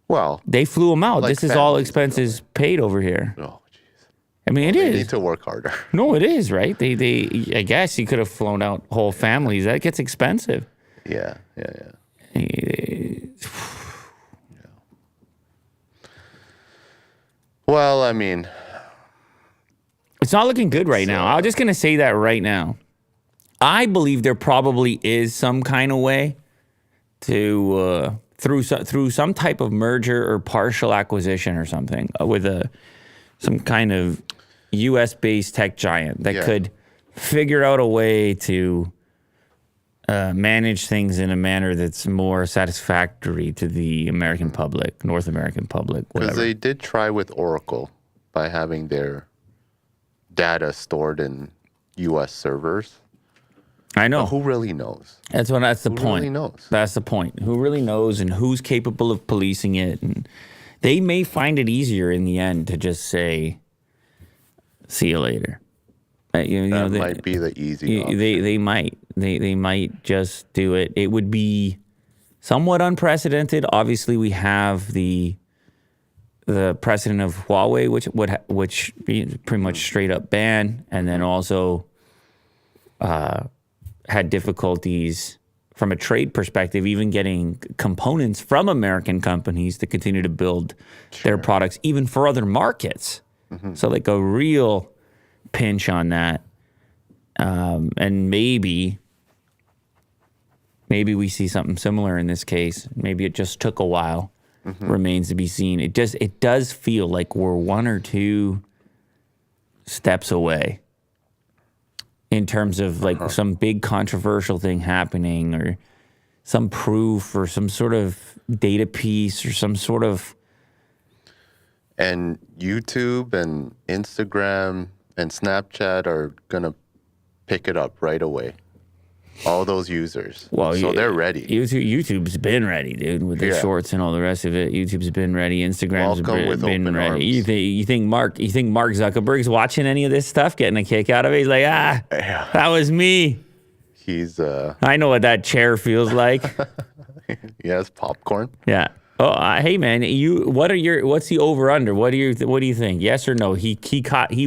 Well, They flew them out. Like This is all families, expenses paid over here. oh, jeez. I mean, it They is. need to work harder. No, it is, right? They. I guess you could have flown out whole families. That gets expensive. Yeah. Well, I mean, It's not looking good right now. I'm just gonna say that right now. I believe there probably is some kind of way to through some type of merger or partial acquisition or something with some kind of U.S. based tech giant that could figure out a way to manage things in a manner that's more satisfactory to the American public, North American public, because whatever. they did try with Oracle by having their data stored in U.S. servers. I know. But who really knows? That's the Who point. really knows? That's the point. Who really knows and who's capable of policing it? And they may find it easier in the end to just say, "See you later." That might be the easy option. They might. They might just do it. It would be somewhat unprecedented. Obviously, we have the precedent of Huawei, which pretty much straight up ban, and then also had difficulties from a trade perspective, even getting components from American companies to continue to build their products, even for other markets. So like a real pinch on that. And maybe we see something similar in this case. Maybe it just took a while. Remains to be seen. It does feel like we're one or two steps away. in terms of like some big controversial thing happening or some proof or some sort of data piece or some sort of. And YouTube and Instagram and Snapchat are going to pick it up right away. All those users. Well, so they're ready. YouTube's been ready, dude, with the shorts and all the rest of it. YouTube's been ready. Instagram's been ready. You think Mark Zuckerberg's watching any of this stuff, getting a kick out of it? He's like, that was me. He's I know what that chair feels like. Yes, popcorn. Yeah. Oh, hey man, what's the over under? What do you think? Yes or no? He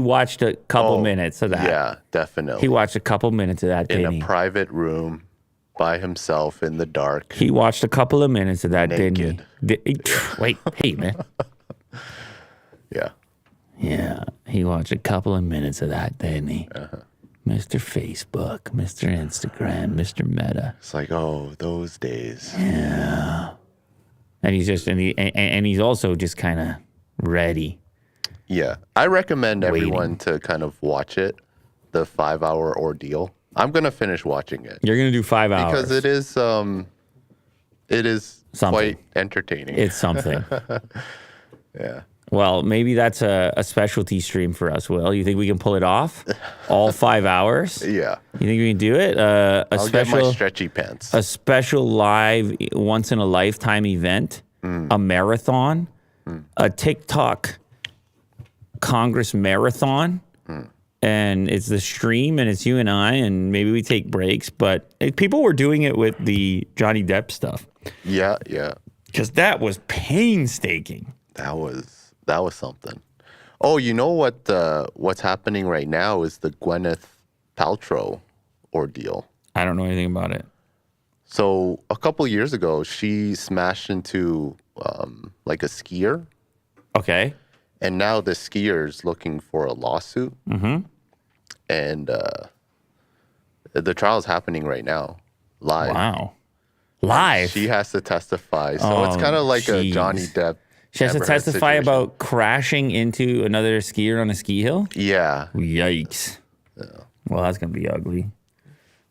watched a couple minutes of that. Yeah, definitely. He watched a couple minutes of that, in a private room by himself in the dark. He watched a couple of minutes of that, naked. didn't he? Wait, hey man. Yeah. Yeah, he watched a couple of minutes of that, didn't he? Mr. Facebook, Mr. Instagram, Mr. Meta. It's like, oh, those days. Yeah. And he's just and he's also just kind of ready. Yeah, I recommend everyone to kind of watch it, the 5-hour ordeal. I'm gonna finish watching it. You're gonna do 5 hours because it is quite entertaining. It's something. Yeah. Well, maybe that's a specialty stream for us, Will. You think we can pull it off? All 5 hours? Yeah. You think we can do it? I'll get my stretchy pants. A special live, once-in-a-lifetime event, a marathon, a TikTok Congress marathon, and it's the stream, and it's you and I, and maybe we take breaks. But people were doing it with the Johnny Depp stuff. Yeah. Because that was painstaking. That was something. Oh, you know what's happening right now is the Gwyneth Paltrow ordeal. I don't know anything about it. So a couple years ago, she smashed into like a skier. Okay. And now the skier's looking for a lawsuit. Mm-hmm. And the trial's happening right now, live. Wow. Live? She has to testify. So it's kind of like a Johnny Depp. She has to testify about crashing into another skier on a ski hill? Yeah. Yikes. Yeah. Well, that's going to be ugly.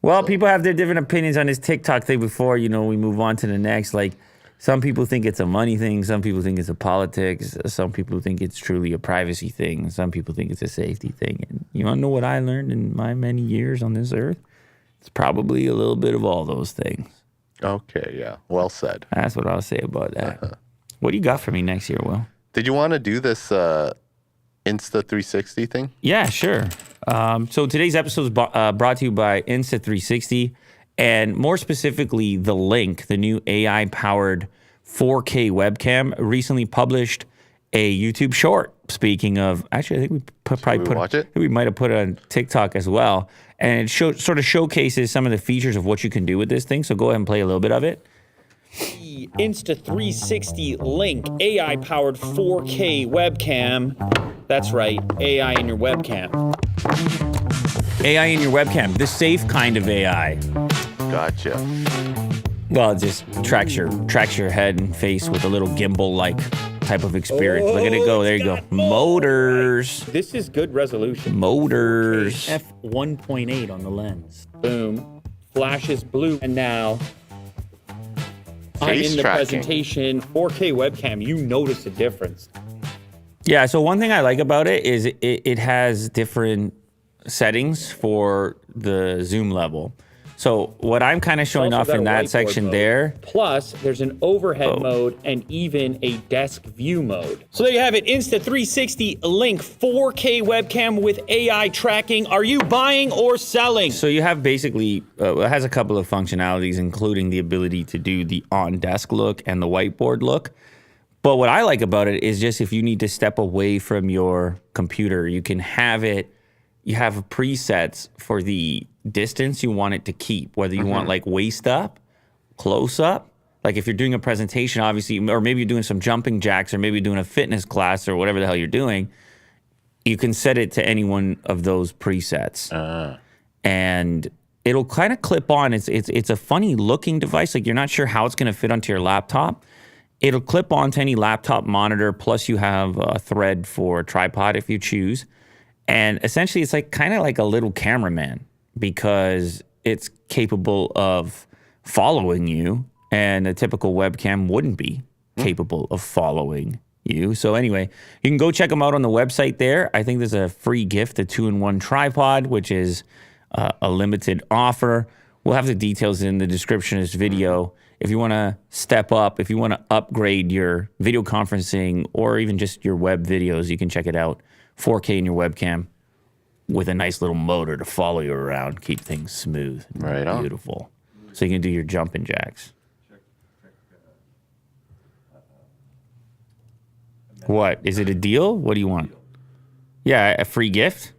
Well, people have their different opinions on this TikTok thing before, we move on to the next. Like, some people think it's a money thing. Some people think it's a politics. Some people think it's truly a privacy thing. Some people think it's a safety thing. And you want to know what I learned in my many years on this earth? It's probably a little bit of all those things. Okay, yeah. Well said. That's what I'll say about that. What do you got for me next year, Will? Did you want to do this Insta 360 thing? Yeah, sure. So today's episode is brought to you by Insta 360, and more specifically, the Link, the new AI-powered 4K webcam, recently published a YouTube short. Speaking of, actually, I think we might have put it on TikTok as well, and it sort of showcases some of the features of what you can do with this thing. So go ahead and play a little bit of it. The Insta 360 Link AI-powered 4K webcam. That's right, AI in your webcam. AI in your webcam, the safe kind of AI. Gotcha. Well, it just tracks your head and face with a little gimbal-like type of experience. Look at it go. There you go. Motors. This is good resolution. Motors. F1.8 on the lens. Boom. Flashes blue. And now I'm in the presentation. 4K webcam. You notice a difference. Yeah, so one thing I like about it is it has different settings for the zoom level. So what I'm kind of showing off in that section there. Plus, there's an overhead mode and even a desk view mode. So there you have it, Insta 360 Link 4K webcam with AI tracking. Are you buying or selling? So you have basically, it has a couple of functionalities, including the ability to do the on-desk look and the whiteboard look. But what I like about it is just if you need to step away from your computer, you can have it. You have presets for the distance you want it to keep, whether you want like waist up, close up. Like if you're doing a presentation, obviously, or maybe you're doing some jumping jacks, or maybe you're doing a fitness class or whatever the hell you're doing, you can set it to any one of those presets. And it'll kind of clip on. It's a funny looking device. Like you're not sure how it's going to fit onto your laptop. It'll clip onto any laptop monitor, plus you have a thread for a tripod if you choose. And essentially, it's like kind of like a little cameraman. because it's capable of following you, and a typical webcam wouldn't be capable of following you. So anyway, you can go check them out on the website there. I think there's a free gift, a 2-in-1 tripod, which is a limited offer. We'll have the details in the description of this video. If you want to step up, if you want to upgrade your video conferencing or even just your web videos, you can check it out. 4K in your webcam with a nice little motor to follow you around, keep things smooth, right on. Beautiful. So you can do your jumping jacks. What? Is it a deal? What do you want? Yeah, a free gift?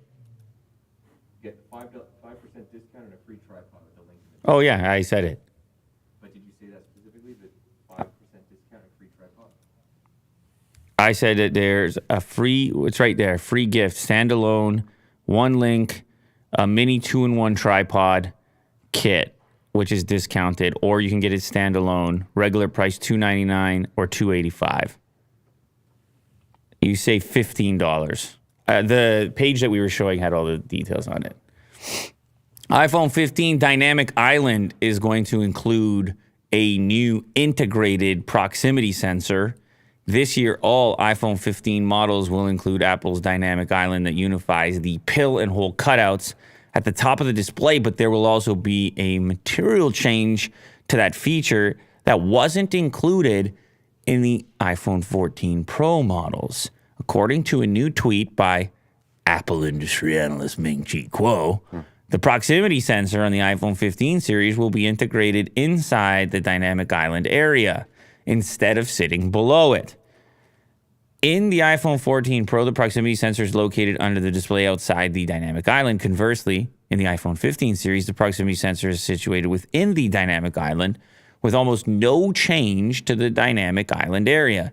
Get 5% discount and a free tripod with the link in the Oh, yeah, I said it. But did you say that specifically? The 5% discount and free tripod? I said that there's a free, it's right there, free gift, standalone, one link, a mini 2-in-1 tripod kit, which is discounted, or you can get it standalone, regular price $299 or $285. You save $15. The page that we were showing had all the details on it. iPhone 15 Dynamic Island is going to include a new integrated proximity sensor. This year, all iPhone 15 models will include Apple's Dynamic Island that unifies the pill and hole cutouts at the top of the display, but there will also be a material change to that feature that wasn't included in the iPhone 14 Pro models. According to a new tweet by Apple industry analyst Ming-Chi Kuo, the proximity sensor on the iPhone 15 series will be integrated inside the Dynamic Island area instead of sitting below it. In the iPhone 14 Pro, the proximity sensor is located under the display outside the Dynamic Island. Conversely, in the iPhone 15 series, the proximity sensor is situated within the Dynamic Island with almost no change to the Dynamic Island area.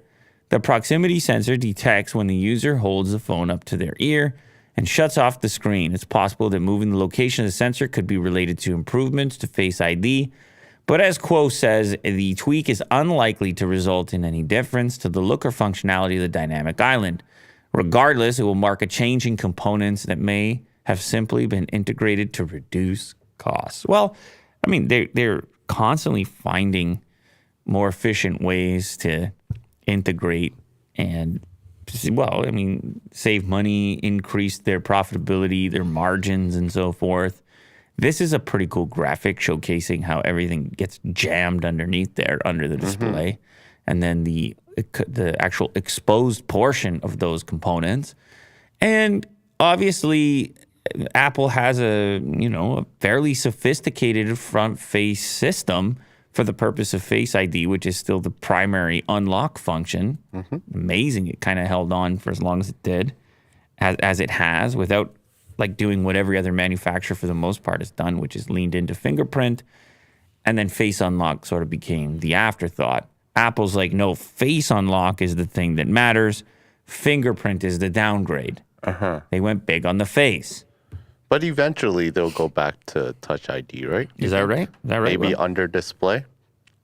The proximity sensor detects when the user holds the phone up to their ear and shuts off the screen. It's possible that moving the location of the sensor could be related to improvements to Face ID, but as Kuo says, the tweak is unlikely to result in any difference to the look or functionality of the Dynamic Island. Regardless, it will mark a change in components that may have simply been integrated to reduce costs. Well, I mean, they're constantly finding more efficient ways to integrate and, well, I mean, save money, increase their profitability, their margins, and so forth. This is a pretty cool graphic showcasing how everything gets jammed underneath there, under the display, and then the actual exposed portion of those components. And obviously, Apple has a fairly sophisticated front-face system for the purpose of Face ID, which is still the primary unlock function. Amazing. It kind of held on for as long as it did, as it has, without like doing what every other manufacturer for the most part has done, which is leaned into fingerprint, and then Face Unlock sort of became the afterthought. Apple's like, no, Face Unlock is the thing that matters. Fingerprint is the downgrade. They went big on the face. But eventually they'll go back to Touch ID, right? Is that right? Is that right? Maybe under display.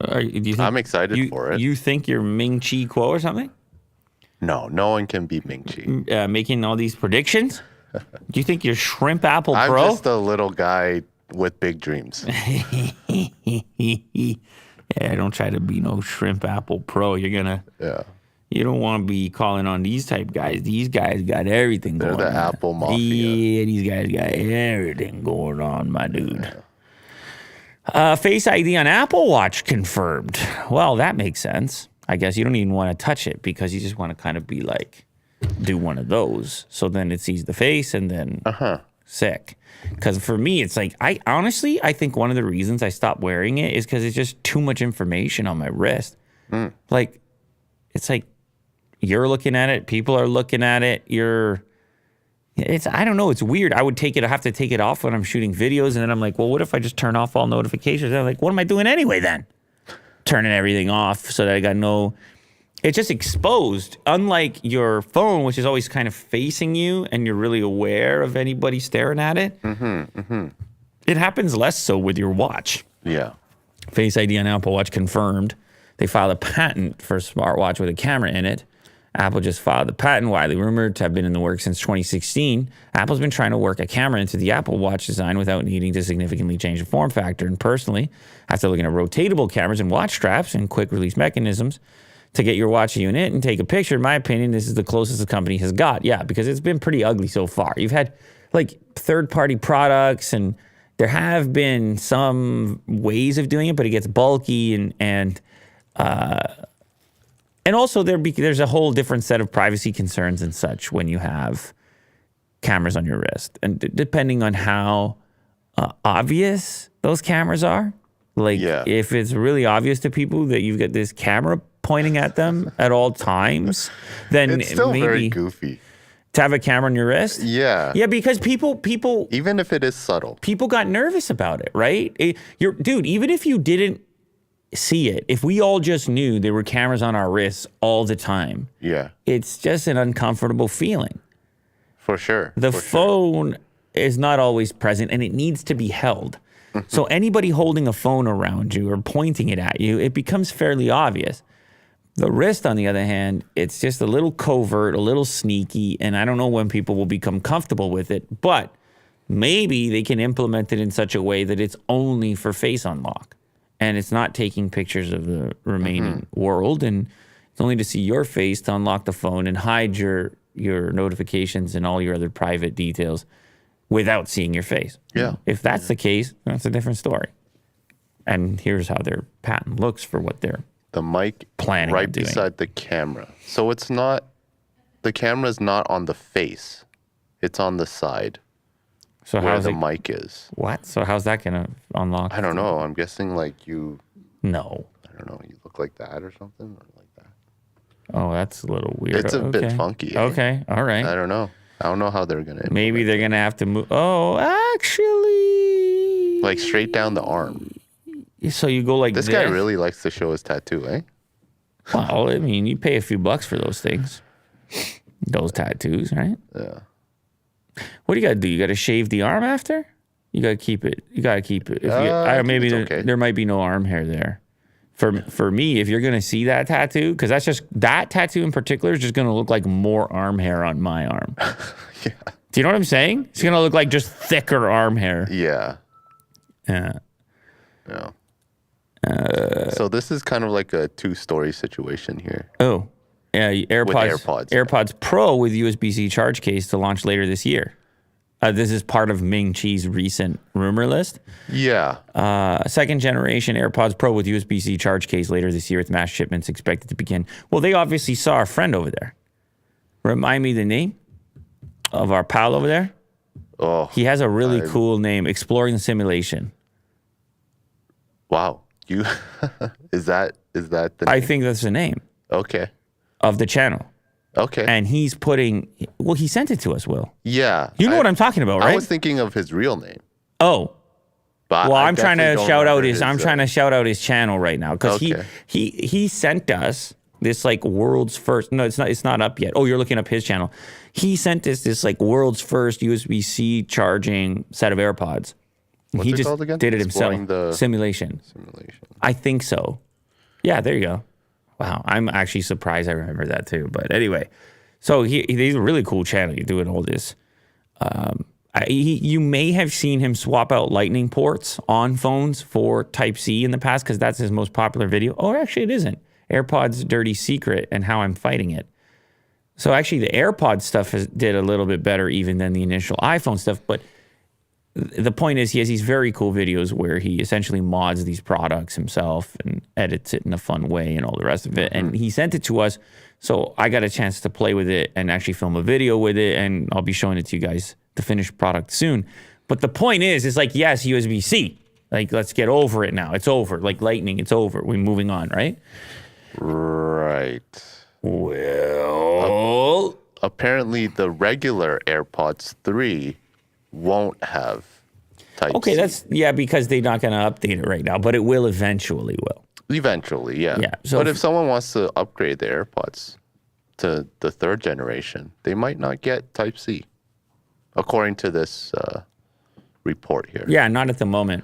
Do you think, I'm excited for it. You think you're Ming-Chi Kuo or something? No one can beat Ming-Chi. Making all these predictions? Do you think you're Shrimp Apple Pro? I'm just a little guy with big dreams. Yeah, don't try to be no Shrimp Apple Pro. You're gonna. Yeah. You don't want to be calling on these type guys. These guys got everything going on. They're the Apple Mafia. Yeah, these guys got everything going on, my dude. Yeah. Face ID on Apple Watch confirmed. Well, that makes sense. I guess you don't even want to touch it because you just want to kind of be like, do one of those. So then it sees the face and then sick. Because for me, it's like, I think one of the reasons I stopped wearing it is because it's just too much information on my wrist. Like, it's like, you're looking at it, people are looking at it, I don't know, it's weird. I have to take it off when I'm shooting videos, and then I'm like, well, what if I just turn off all notifications? And I'm like, what am I doing anyway then? Turning everything off so that I got it's just exposed. Unlike your phone, which is always kind of facing you, and you're really aware of anybody staring at it. It happens less so with your watch. Yeah. Face ID on Apple Watch confirmed. They filed a patent for a smartwatch with a camera in it. Apple just filed the patent, widely rumored to have been in the works since 2016. Apple's been trying to work a camera into the Apple Watch design without needing to significantly change the form factor. And personally, after looking at rotatable cameras and watch straps and quick release mechanisms to get your watch unit and take a picture, in my opinion, this is the closest the company has got. Yeah, because it's been pretty ugly so far. You've had like third-party products, and there have been some ways of doing it, but it gets bulky and also there's a whole different set of privacy concerns and such when you have cameras on your wrist. And depending on how obvious those cameras are, like if it's really obvious to people that you've got this camera pointing at them at all times, then it's still maybe very goofy to have a camera on your wrist. Yeah. Yeah, because people even if it is subtle, people got nervous about it, right? Dude, even if you didn't see it, if we all just knew there were cameras on our wrists all the time, it's just an uncomfortable feeling. For sure. The phone is not always present, and it needs to be held. So anybody holding a phone around you or pointing it at you, it becomes fairly obvious. The wrist, on the other hand, it's just a little covert, a little sneaky, and I don't know when people will become comfortable with it, but maybe they can implement it in such a way that it's only for face unlock, and it's not taking pictures of the remaining world, and it's only to see your face to unlock the phone and hide your notifications and all your other private details without seeing your face. Yeah. If that's the case, that's a different story. And here's how their patent looks for what they're the mic planning right on doing. beside the camera. So it's not, the camera's not on the face. It's on the side. So where how's the it, mic is. What? So how's that gonna unlock? I don't know. I'm guessing like you. No. I don't know. You look like that or something, or like that. Oh, that's a little weird. It's a bit funky. Eh? Okay. All right. I don't know. I don't know how they're gonna. Maybe they're gonna have to move. Oh, actually. Like straight down the arm. So you go like this. This guy really likes to show his tattoo, eh? Well, I mean, you pay a few bucks for those things. Those tattoos, right? Yeah. What do you got to do? You got to shave the arm after? You got to keep it. You got to keep it. If maybe there might be no arm hair there. For me, if you're going to see that tattoo, because that tattoo in particular is just going to look like more arm hair on my arm. Yeah. Do you know what I'm saying? It's going to look like just thicker arm hair. Yeah. Yeah. Yeah. So this is kind of like a two-story situation here. Oh, yeah. AirPods Pro with USB-C charge case to launch later this year. This is part of Ming Chi's recent rumor list. Yeah. Second generation AirPods Pro with USB-C charge case later this year with mass shipments expected to begin. Well, they obviously saw our friend over there. Remind me the name of our pal over there? Oh. He has a really cool name, Exploring the Simulation. Wow. You is that the name? I think that's the name. Okay. Of the channel. Okay. And he sent it to us, Will. Yeah. You know what I'm talking about, right? I was thinking of his real name. Oh. But well, I'm trying to shout out his channel right now because he sent us this like world's first. No, it's not up yet. Oh, you're looking up his channel. He sent us this like world's first USB-C charging set of AirPods. What's he it just called again? did it himself. Simulation. I think so. Yeah, there you go. Wow, I'm actually surprised I remember that too. But anyway, so he's a really cool channel. You're doing all this. You may have seen him swap out lightning ports on phones for Type-C in the past because that's his most popular video. Oh, actually it isn't. AirPods Dirty Secret and How I'm Fighting It. So actually the AirPods stuff did a little bit better even than the initial iPhone stuff. But the point is he has these very cool videos where he essentially mods these products himself and edits it in a fun way and all the rest of it. And he sent it to us. So I got a chance to play with it and actually film a video with it. And I'll be showing it to you guys, the finished product soon. But the point is like, yes, USB-C. Like, let's get over it now. It's over. Like lightning, it's over. We're moving on, right? Right. Well, apparently the regular AirPods 3 won't have Type-C. Okay, because they're not going to update it right now, but it will eventually. Eventually, yeah. Yeah. So but if someone wants to upgrade their AirPods to the third generation, they might not get Type-C, according to this report here. Yeah, not at the moment.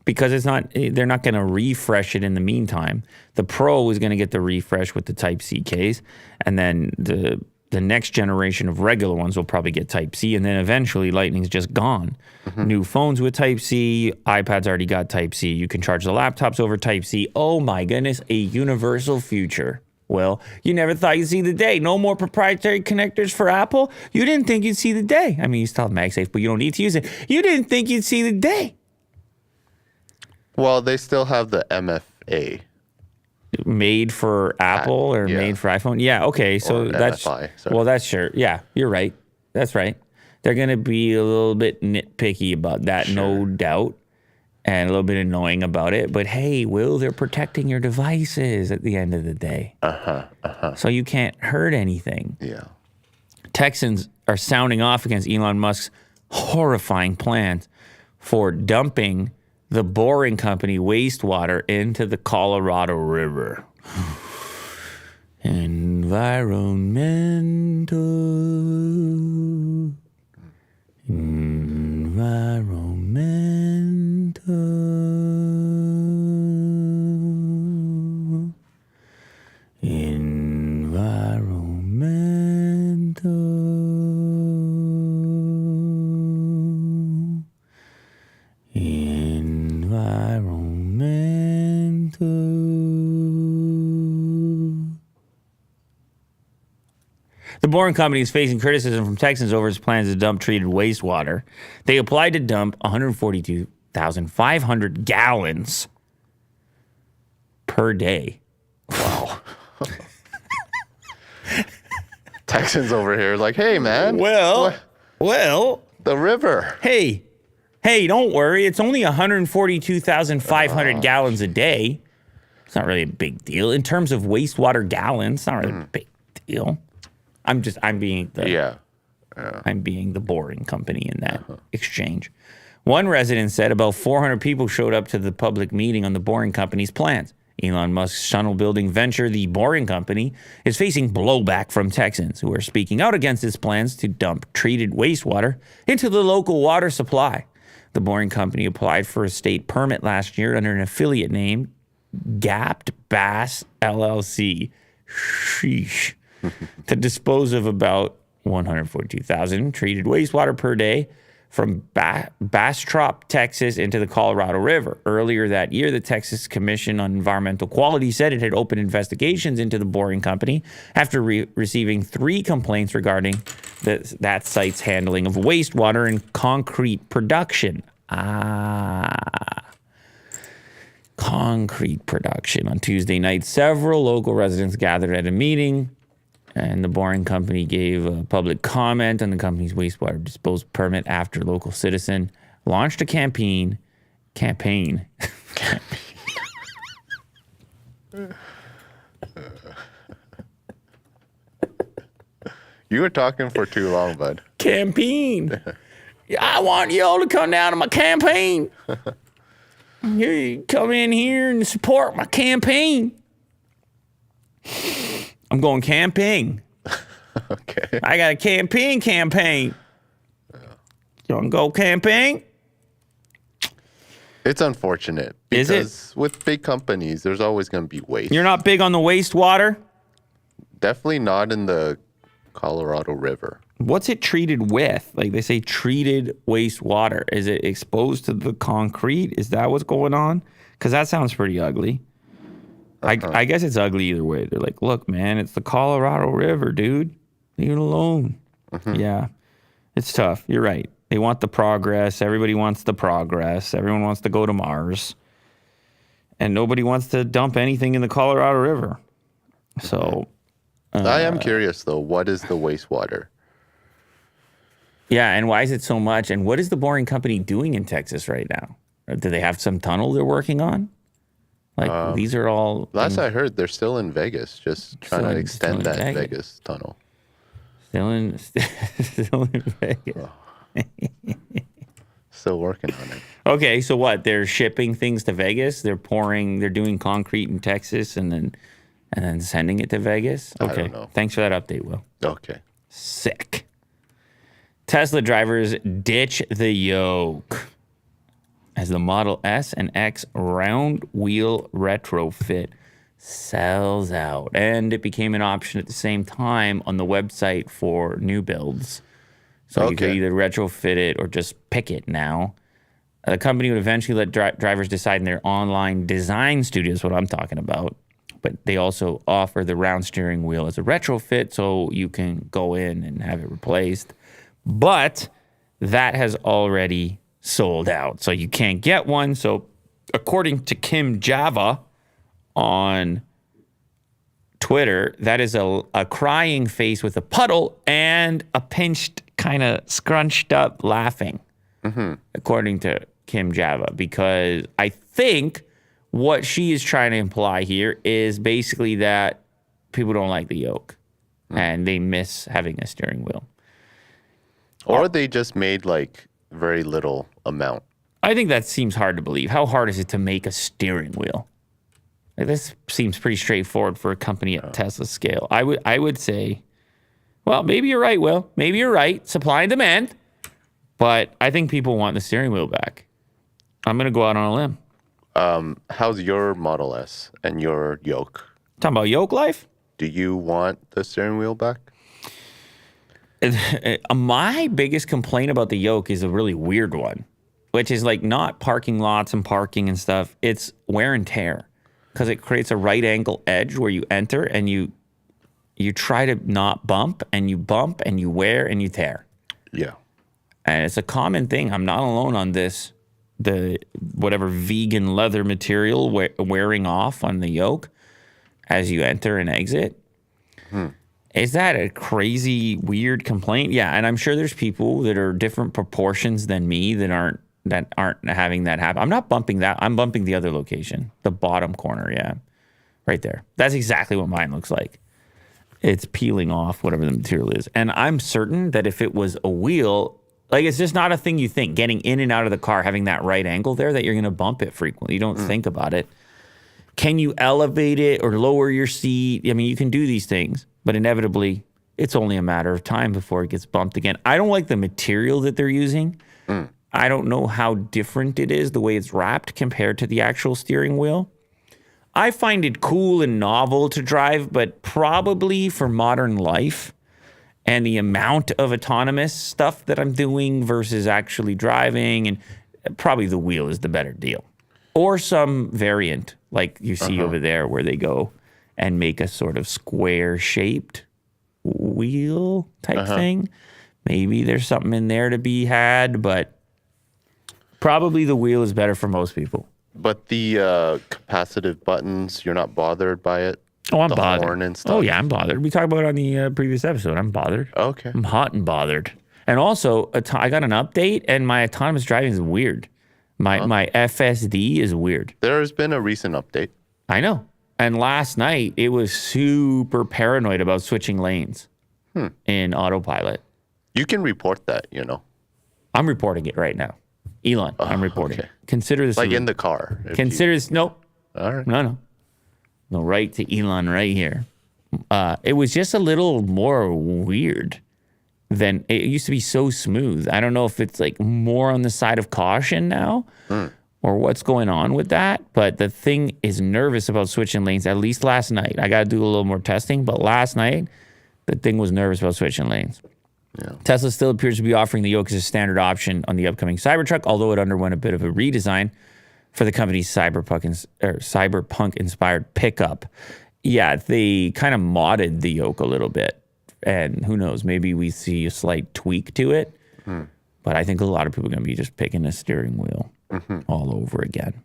because they're not going to refresh it in the meantime. The Pro is going to get the refresh with the Type-C case, and then the next generation of regular ones will probably get Type-C, and then eventually Lightning's just gone. New phones with Type-C, iPads already got Type-C. You can charge the laptops over Type-C. Oh my goodness, a universal future. Well, you never thought you'd see the day. No more proprietary connectors for Apple? You didn't think you'd see the day. I mean, you still have MagSafe, but you don't need to use it. You didn't think you'd see the day. Well, they still have the MFA. Made for Apple or made for iPhone? Yeah, okay. So that's MFI, sorry. well, that's sure. Yeah, you're right. That's right. They're gonna be a little bit nitpicky about that, no doubt, and a little bit annoying about it. But hey, they're protecting your devices at the end of the day. So you can't hurt anything. Yeah. Texans are sounding off against Elon Musk's horrifying plans for dumping the Boring Company wastewater into the Colorado River. Environmental. The Boring Company is facing criticism from Texans over its plans to dump treated wastewater. They applied to dump 142,500 gallons per day. Wow. Texans over here like, hey, man. Well, the river. Hey, don't worry. It's only 142,500 gallons a day. It's not really a big deal. In terms of wastewater gallons, it's not really a big deal. I'm being the Boring Company in that exchange. One resident said about 400 people showed up to the public meeting on the Boring Company's plans. Elon Musk's tunnel building venture, the Boring Company, is facing blowback from Texans who are speaking out against his plans to dump treated wastewater into the local water supply. The Boring Company applied for a state permit last year under an affiliate name, Gapped Bass LLC. Sheesh. To dispose of about 142,000 treated wastewater per day from Bastrop, Texas, into the Colorado River. Earlier that year, the Texas Commission on Environmental Quality said it had opened investigations into the Boring Company after receiving 3 complaints regarding that site's handling of wastewater and concrete production. Concrete production. On Tuesday night, several local residents gathered at a meeting, and the Boring Company gave a public comment on the company's wastewater disposal permit after a local citizen launched a campaign. You were talking for too long, bud. Campaign. I want you all to come down to my campaign. You come in here and support my campaign. I'm going camping. Okay. I got a campaign. You want to go camping? It's unfortunate. Is because with big companies, there's always going to be waste. You're not big on the wastewater? Definitely not in the Colorado River. What's it treated with? Like they say treated wastewater. Is it exposed to the concrete? Is that what's going on? Because that sounds pretty ugly. I guess it's ugly either way. They're like, look, man, it's the Colorado River, dude. Leave it alone. Yeah, it's tough. You're right. They want the progress. Everybody wants the progress. Everyone wants to go to Mars. And nobody wants to dump anything in the Colorado River. So I am curious, though. What is the wastewater? Yeah, and why is it so much? And what is the Boring Company doing in Texas right now? Do they have some tunnel they're working on? Like, these are all... Last I heard, they're still in Vegas, just trying to extend that Vegas tunnel. Still in Vegas. Still working on it. Okay, so what? They're shipping things to Vegas? They're doing concrete in Texas and then sending it to Vegas? Okay. I don't know. Thanks for that update, Will. Okay. Sick. Tesla drivers ditch the Yoke. as the Model S and X round wheel retrofit sells out. And it became an option at the same time on the website for new builds. So you could either retrofit it or just pick it now. The company would eventually let drivers decide in their online design studios, what I'm talking about. But they also offer the round steering wheel as a retrofit, so you can go in and have it replaced. But that has already sold out, so you can't get one. So according to Kim Java on Twitter, that is a crying face with a puddle and a pinched, kind of scrunched up laughing, according to Kim Java, because I think what she is trying to imply here is basically that people don't like the Yoke and they miss having a steering wheel. Or they just made like very little amount. I think that seems hard to believe. How hard is it to make a steering wheel? Like, this seems pretty straightforward for a company at Tesla's scale. I would say, well, maybe you're right, Will. Maybe you're right. Supply and demand. But I think people want the steering wheel back. I'm going to go out on a limb. How's your Model S and your Yoke? Talking about Yoke life? Do you want the steering wheel back? My biggest complaint about the Yoke is a really weird one, which is like not parking lots and parking and stuff. It's wear and tear, because it creates a right angle edge where you enter and you try to not bump and you wear and you tear. Yeah. And it's a common thing. I'm not alone on this. The whatever vegan leather material wearing off on the Yoke as you enter and exit. Is that a crazy, weird complaint? Yeah, and I'm sure there's people that are different proportions than me that aren't having that happen. I'm not bumping that. I'm bumping the other location, the bottom corner. Yeah, right there. That's exactly what mine looks like. It's peeling off whatever the material is, and I'm certain that if it was a wheel. Like, it's just not a thing you think, getting in and out of the car, having that right angle there, that you're going to bump it frequently. You don't think about it. Can you elevate it or lower your seat? I mean, you can do these things, but inevitably, it's only a matter of time before it gets bumped again. I don't like the material that they're using. I don't know how different it is, the way it's wrapped compared to the actual steering wheel. I find it cool and novel to drive, but probably for modern life, and the amount of autonomous stuff that I'm doing versus actually driving, and probably the wheel is the better deal. Or some variant like you see over there where they go and make a sort of square-shaped wheel type thing. Maybe there's something in there to be had, but probably the wheel is better for most people. But the capacitive buttons, you're not bothered by it? Oh, I'm the bothered. Horn and stuff. Oh, yeah, I'm bothered. We talked about it on the previous episode. I'm bothered. Okay. I'm hot and bothered. And also, I got an update, and my autonomous driving is weird. My FSD is weird. There has been a recent update. I know. And last night, it was super paranoid about switching lanes in autopilot. You can report that, you know. I'm reporting it right now. Elon, I'm reporting. Okay. Consider this. Like in the car. Consider this. Nope. All right. No. No, right to Elon right here. It was just a little more weird than it used to be. So smooth. I don't know if it's like more on the side of caution now or what's going on with that. But the thing is nervous about switching lanes, at least last night. I got to do a little more testing. But last night, the thing was nervous about switching lanes. Yeah. Tesla still appears to be offering the Yoke as a standard option on the upcoming Cybertruck, although it underwent a bit of a redesign for the company's cyberpunk-inspired pickup. Yeah, they kind of modded the Yoke a little bit. And who knows, maybe we see a slight tweak to it. But I think a lot of people are going to be just picking a steering wheel all over again.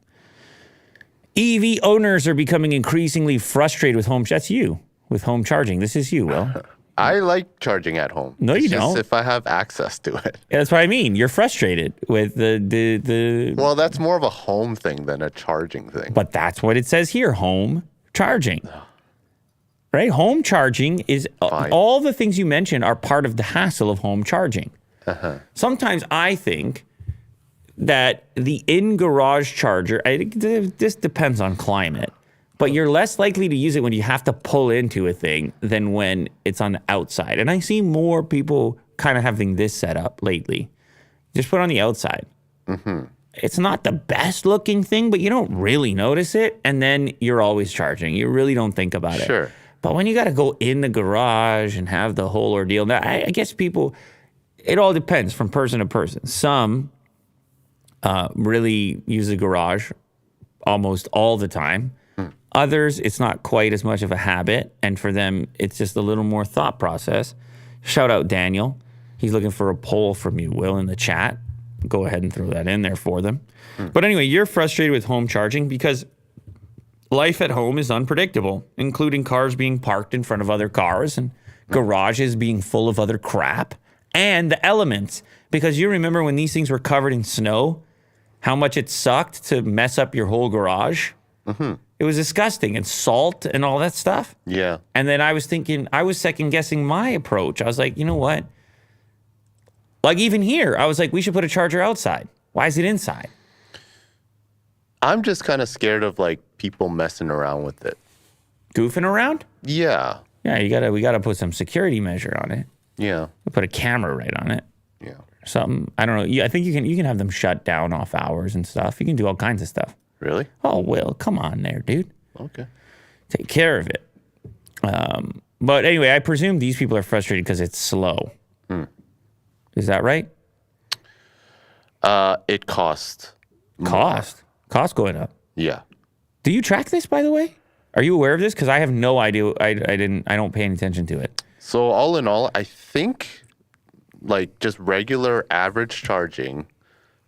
EV owners are becoming increasingly frustrated with home... That's you, with home charging. This is you, Will. I like charging at home. No, you don't. Just if I have access to it. Yeah, that's what I mean. You're frustrated with the. Well, that's more of a home thing than a charging thing. But that's what it says here: home charging. Right? Home charging is all the things you mentioned are part of the hassle of home charging. Sometimes I think that the in-garage charger. This depends on climate. But you're less likely to use it when you have to pull into a thing than when it's on the outside. And I see more people kind of having this set up lately. Just put it on the outside. it's not the best looking thing, but you don't really notice it. And then you're always charging. You really don't think about it. Sure. But when you got to go in the garage and have the whole ordeal, now, I guess people, it all depends from person to person. Some really use the garage almost all the time. Others, it's not quite as much of a habit. And for them, it's just a little more thought process. Shout out Daniel. He's looking for a poll from you, Will, in the chat. Go ahead and throw that in there for them. But anyway, you're frustrated with home charging because life at home is unpredictable, including cars being parked in front of other cars and garages being full of other crap and the elements. Because you remember when these things were covered in snow, how much it sucked to mess up your whole garage? It was disgusting, and salt and all that stuff. Yeah. And then I was thinking, I was second guessing my approach. I was like, you know what? Like even here, I was like, we should put a charger outside. Why is it inside? I'm just kind of scared of like people messing around with it. Goofing around? Yeah. Yeah, we gotta put some security measure on it. Yeah. We'll put a camera right on it. Yeah. Something. I don't know. Yeah, I think you can have them shut down off hours and stuff. You can do all kinds of stuff. Really? Oh, Will, come on there, dude. Okay. Take care of it. But anyway, I presume these people are frustrated because it's slow. Is that right? It costs. Cost going up. Yeah. Do you track this, by the way? Are you aware of this? Because I have no idea. I don't pay any attention to it. So all in all, I think like just regular average charging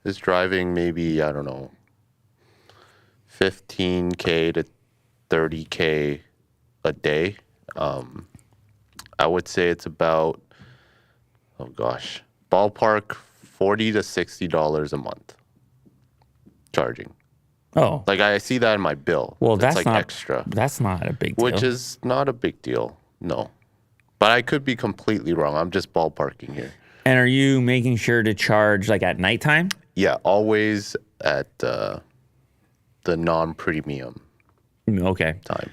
is driving maybe, I don't know, 15K to 30K a day. I would say it's about, oh gosh, ballpark $40 to $60 a month charging. Oh. Like I see that in my bill. Well, It's that's like not extra. That's not a big deal. Which is not a big deal. No. But I could be completely wrong. I'm just ballparking here. And are you making sure to charge like at nighttime? Yeah, always at the non-premium time.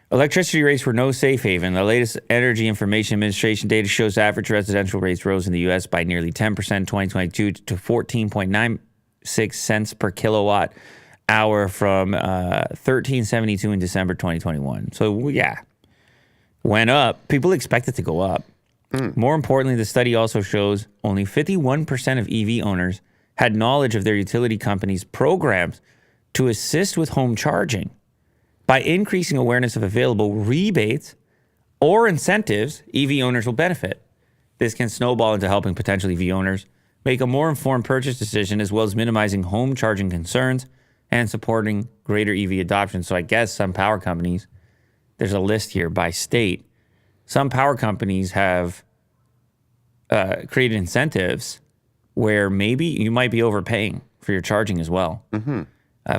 Electricity rates were no safe haven. The latest Energy Information Administration data shows average residential rates rose in the U.S. by nearly 10% in 2022 to 14.96 cents per kilowatt hour from 13.72 in December 2021. So, yeah, went up. People expect it to go up. More importantly, the study also shows only 51% of EV owners had knowledge of their utility company's programs to assist with home charging. By increasing awareness of available rebates or incentives, EV owners will benefit. This can snowball into helping potential EV owners make a more informed purchase decision, as well as minimizing home charging concerns and supporting greater EV adoption. So I guess some power companies, there's a list here by state. Some power companies have created incentives where maybe you might be overpaying for your charging as well.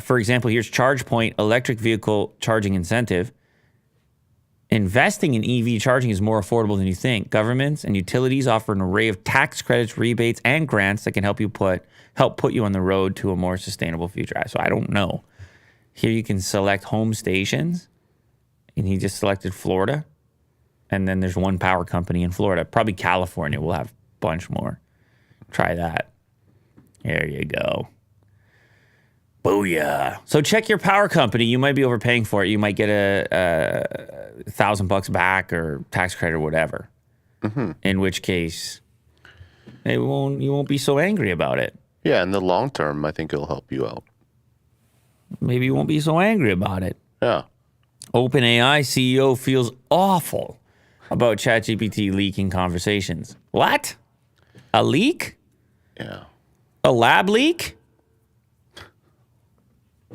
For example, here's ChargePoint electric vehicle charging incentive. Investing in EV charging is more affordable than you think. Governments and utilities offer an array of tax credits, rebates, and grants that can help put you on the road to a more sustainable future. So I don't know. Here you can select home stations, and he just selected Florida. And then there's one power company in Florida. Probably California will have a bunch more. Try that. There you go. Booyah. So check your power company. You might be overpaying for it. You might get a $1,000 back or tax credit or whatever. In which case, you won't be so angry about it. Yeah, in the long term, I think it'll help you out. Maybe you won't be so angry about it. Yeah. OpenAI CEO feels awful about ChatGPT leaking conversations. What? A leak? Yeah. A lab leak?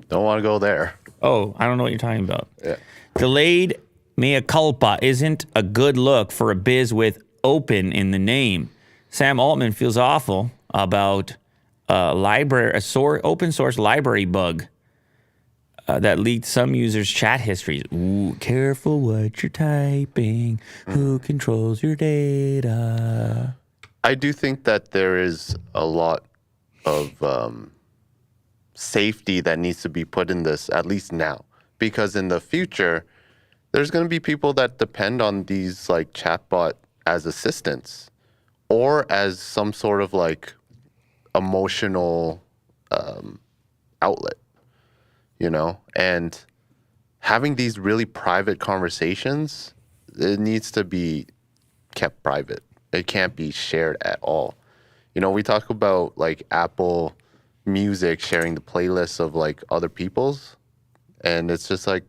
Don't want to go there. Oh, I don't know what you're talking about. Yeah. Delayed mea culpa isn't a good look for a biz with open in the name. Sam Altman feels awful about open source library bug that leaked some users' chat histories. Ooh, careful what you're typing. Who controls your data? I do think that there is a lot of safety that needs to be put in this, at least now. Because in the future, there's going to be people that depend on these like chatbot as assistants or as some sort of like emotional outlet, you know? And having these really private conversations, it needs to be kept private. It can't be shared at all. You know, we talk about like Apple Music sharing the playlists of like other people's, and it's just like,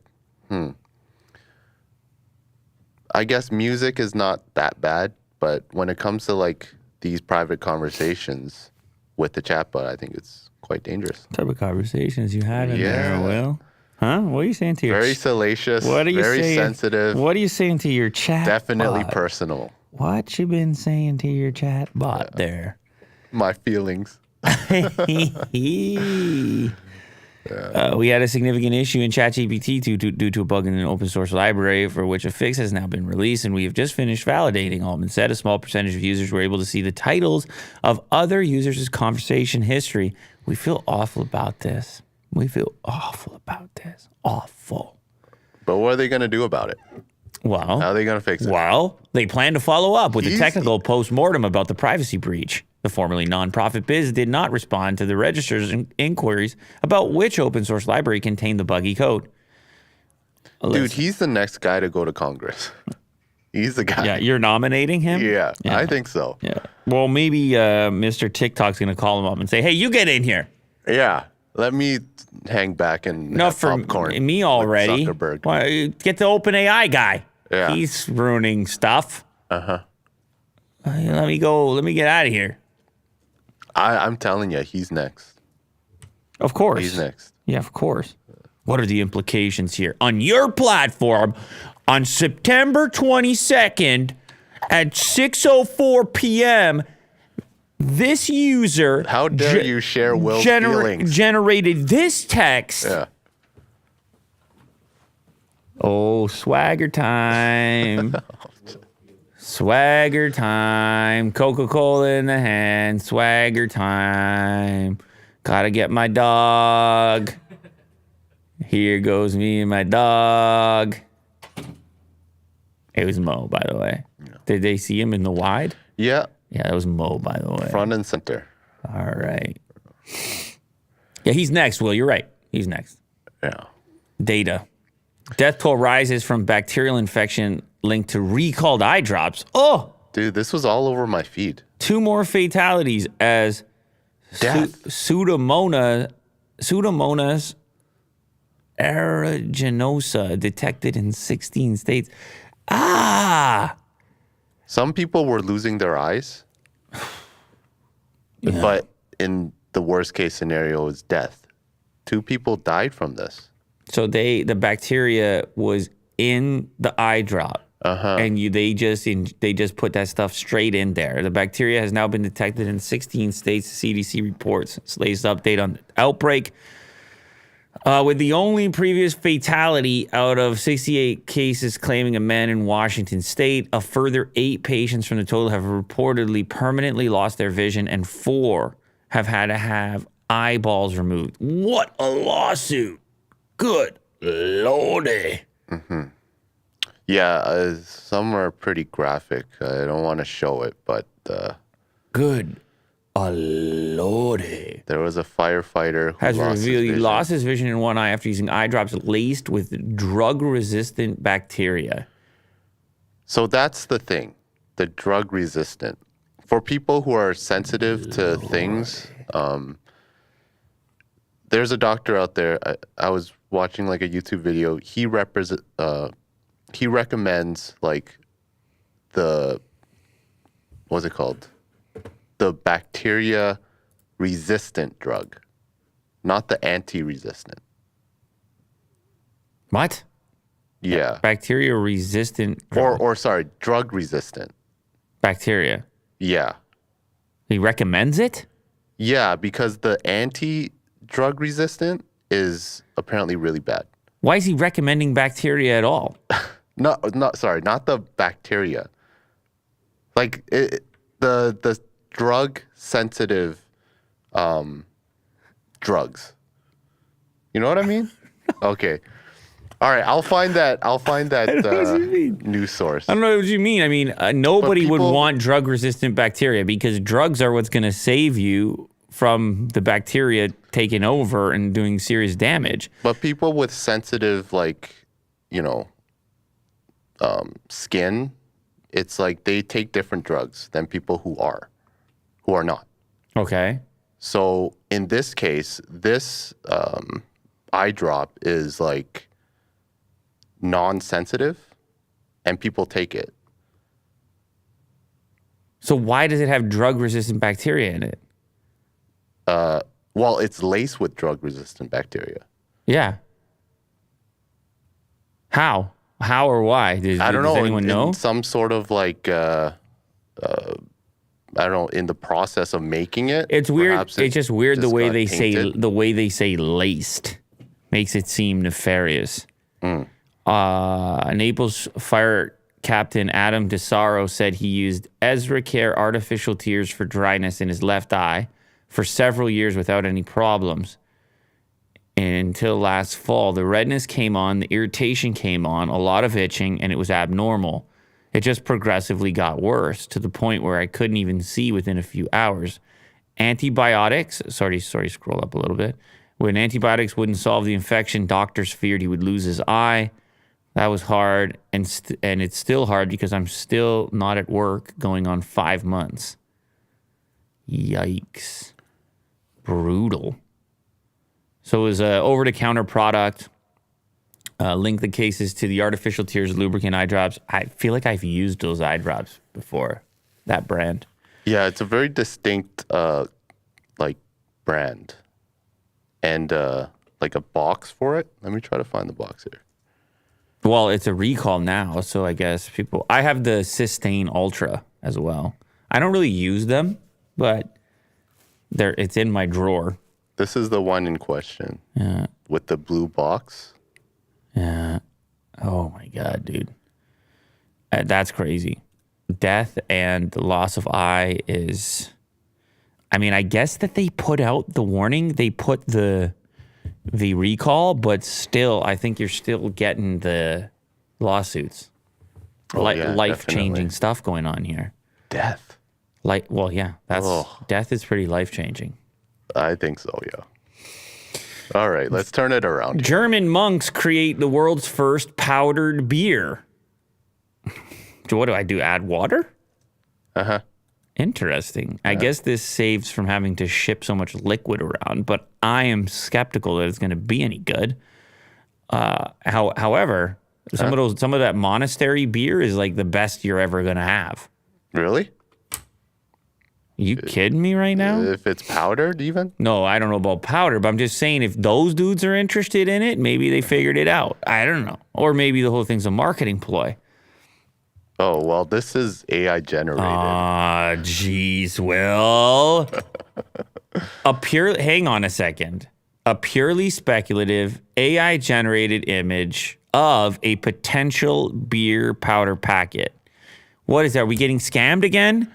I guess music is not that bad, but when it comes to like these private conversations with the chatbot, I think it's quite dangerous. What type of conversations you had in there, Will? Huh? What are you saying to your Very salacious, what are you very saying? sensitive. What are you saying to your chat? Definitely bot? personal. What you been saying to your chat bot there? My feelings. We had a significant issue in ChatGPT due to a bug in an open source library for which a fix has now been released, and we have just finished validating. Altman said a small percentage of users were able to see the titles of other users' conversation history. We feel awful about this. Awful. But what are they going to do about it? Well, how are they going to fix it? Well, they plan to follow up with a technical post-mortem about the privacy breach. The formerly nonprofit Biz did not respond to the registrar's inquiries about which open source library contained the buggy code. Dude, he's the next guy to go to Congress. He's the guy. Yeah, you're nominating him? Yeah, I think so. Yeah. Well, maybe Mr. TikTok's going to call him up and say, hey, you get in here. Yeah. Let me hang back and No, have for popcorn me already. Zuckerberg. Well, get the OpenAI guy. Yeah. He's ruining stuff. Uh-huh. Let me go. Let me get out of here. I'm telling you, he's next. Of course. He's next. Yeah, of course. What are the implications here? On your platform, on September 22nd at 6:04 p.m., this user... How dare you share Will's feelings? ...generated this text. Yeah. Oh, swagger time. Swagger time. Coca-Cola in the hand. Swagger time. Gotta get my dog. Here goes me and my dog. It was Mo, by the way. Yeah. Did they see him in the wide? Yeah. Yeah, that was Mo, by the way. Front and center. All right. Yeah, he's next, Will. You're right. He's next. Yeah. Data. Death toll rises from bacterial infection linked to recalled eye drops. Oh! Dude, this was all over my feed. 2 more fatalities as Pseudomonas aeruginosa detected in 16 states. Some people were losing their eyes. Yeah. But in the worst case scenario is death. 2 people died from this. So the bacteria was in the eye drop. And they just put that stuff straight in there. The bacteria has now been detected in 16 states, the CDC reports. Its latest update on the outbreak. With the only previous fatality out of 68 cases claiming a man in Washington state, a further 8 patients from the total have reportedly permanently lost their vision, and 4 have had to have eyeballs removed. What a lawsuit! Good lordy. Mm-hmm. Yeah, some are pretty graphic. I don't want to show it, but... Good lordy. There was a firefighter who has lost revealed his he vision. lost his vision in one eye after using eye drops laced with drug-resistant bacteria. So that's the thing, the drug-resistant. For people who are sensitive to things, there's a doctor out there. I was watching like a YouTube video. He recommends like what's it called? The bacteria-resistant drug, not the anti-resistant. What? Yeah. Bacteria-resistant. Or sorry, drug-resistant. Bacteria. Yeah. He recommends it? Yeah, because the anti-drug resistant is apparently really bad. Why is he recommending bacteria at all? Not the bacteria. Like the drug sensitive drugs. You know what I mean? Okay. All right, I'll find that news source. I don't know what you mean. I mean, nobody would want drug-resistant bacteria because drugs are what's going to save you from the bacteria taking over and doing serious damage. But people with sensitive, like, skin, it's like they take different drugs than people who are not. Okay. So in this case, this eye drop is like non-sensitive, and people take it. So why does it have drug-resistant bacteria in it? Well, it's laced with drug-resistant bacteria. Yeah. How? How or why? I don't know. Does anyone know? In some sort of like, I don't know, in the process of making it. It's weird. Perhaps It's just weird the way got they tainted. say laced makes it seem nefarious. Mm. Naples Fire Captain Adam DeSaro said he used Ezra Care artificial tears for dryness in his left eye for several years without any problems. And until last fall, the redness came on, the irritation came on, a lot of itching, and it was abnormal. It just progressively got worse to the point where I couldn't even see within a few hours. Antibiotics, sorry, scroll up a little bit. When antibiotics wouldn't solve the infection, doctors feared he would lose his eye. That was hard, and it's still hard because I'm still not at work going on 5 months. Yikes. Brutal. So it was an over-the-counter product. Link the cases to the artificial tears lubricant eye drops. I feel like I've used those eye drops before, that brand. Yeah, it's a very distinct, like, brand. And, like, a box for it. Let me try to find the box here. Well, it's a recall now, so I guess people... I have the Systane Ultra as well. I don't really use them, but it's in my drawer. This is the one in question. Yeah. With the blue box. Yeah. Oh, my God, dude. That's crazy. Death and loss of eye is... I mean, I guess that they put out the warning. They put the recall, but still, I think you're still getting the lawsuits. Life-changing stuff going on here. Death. Well, yeah. Death is pretty life-changing. I think so, yeah. All right, let's turn it around here. German monks create the world's first powdered beer. So what do? Add water? Uh-huh. Interesting. I guess this saves from having to ship so much liquid around, but I am skeptical that it's going to be any good. However, some of that monastery beer is like the best you're ever going to have. Really? You kidding me right now? If it's powdered even? No, I don't know about powder, but I'm just saying if those dudes are interested in it, maybe they figured it out. I don't know. Or maybe the whole thing's a marketing ploy. Oh, well, this is AI generated. Jeez, Will. Hang on a second. A purely speculative AI generated image of a potential beer powder packet. What is that? Are we getting scammed again?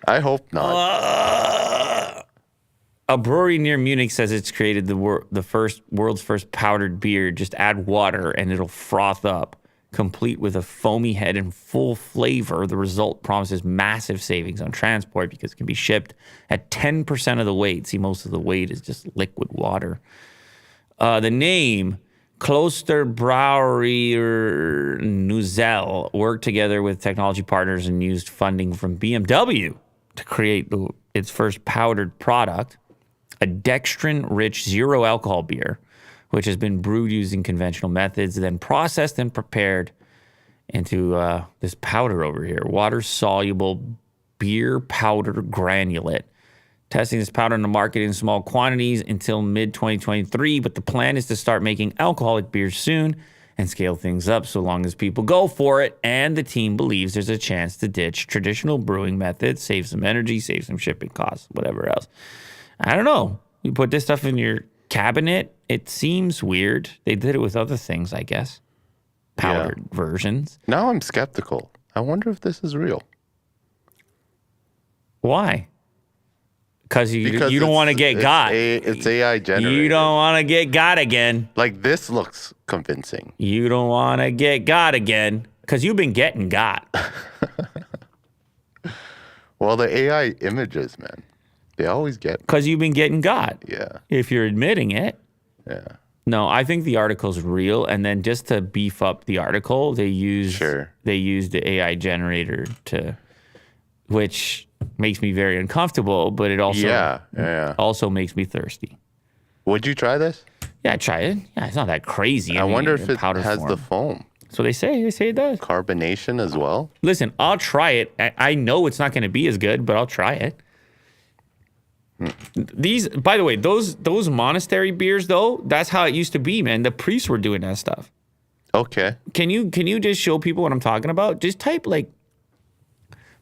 I hope not. A brewery near Munich says it's created the world's first powdered beer. Just add water and it'll froth up, complete with a foamy head and full flavor. The result promises massive savings on transport because it can be shipped at 10% of the weight. See, most of the weight is just liquid water. The name, Kloster Brauerei Nuzel, worked together with technology partners and used funding from BMW to create its first powdered product, a dextrin-rich zero-alcohol beer, which has been brewed using conventional methods, then processed and prepared into this powder over here, water-soluble beer powder granulate. Testing this powder in the market in small quantities until mid-2023, but the plan is to start making alcoholic beers soon and scale things up so long as people go for it, and the team believes there's a chance to ditch traditional brewing methods, save some energy, save some shipping costs, whatever else. I don't know. You put this stuff in your cabinet, it seems weird. They did it with other things, I guess. Powdered versions. Now I'm skeptical. I wonder if this is real. Why? Because you don't want to get got. It's AI generated. You don't want to get got again. Like, this looks convincing. You don't want to get got again. Because you've been getting got. Well, the AI images, man. They always get. Because you've been getting got. Yeah. If you're admitting it. Yeah. No, I think the article's real, and then just to beef up the article, they used the AI generator which makes me very uncomfortable, but it also also makes me thirsty. Would you try this? Yeah, try it. Yeah, it's not that crazy. I wonder if it has form. the foam. So they say it does. Carbonation as well. Listen, I'll try it. I know it's not going to be as good, but I'll try it. These, by the way, those monastery beers though, that's how it used to be, man. The priests were doing that stuff. Okay. Can you just show people what I'm talking about? Just type like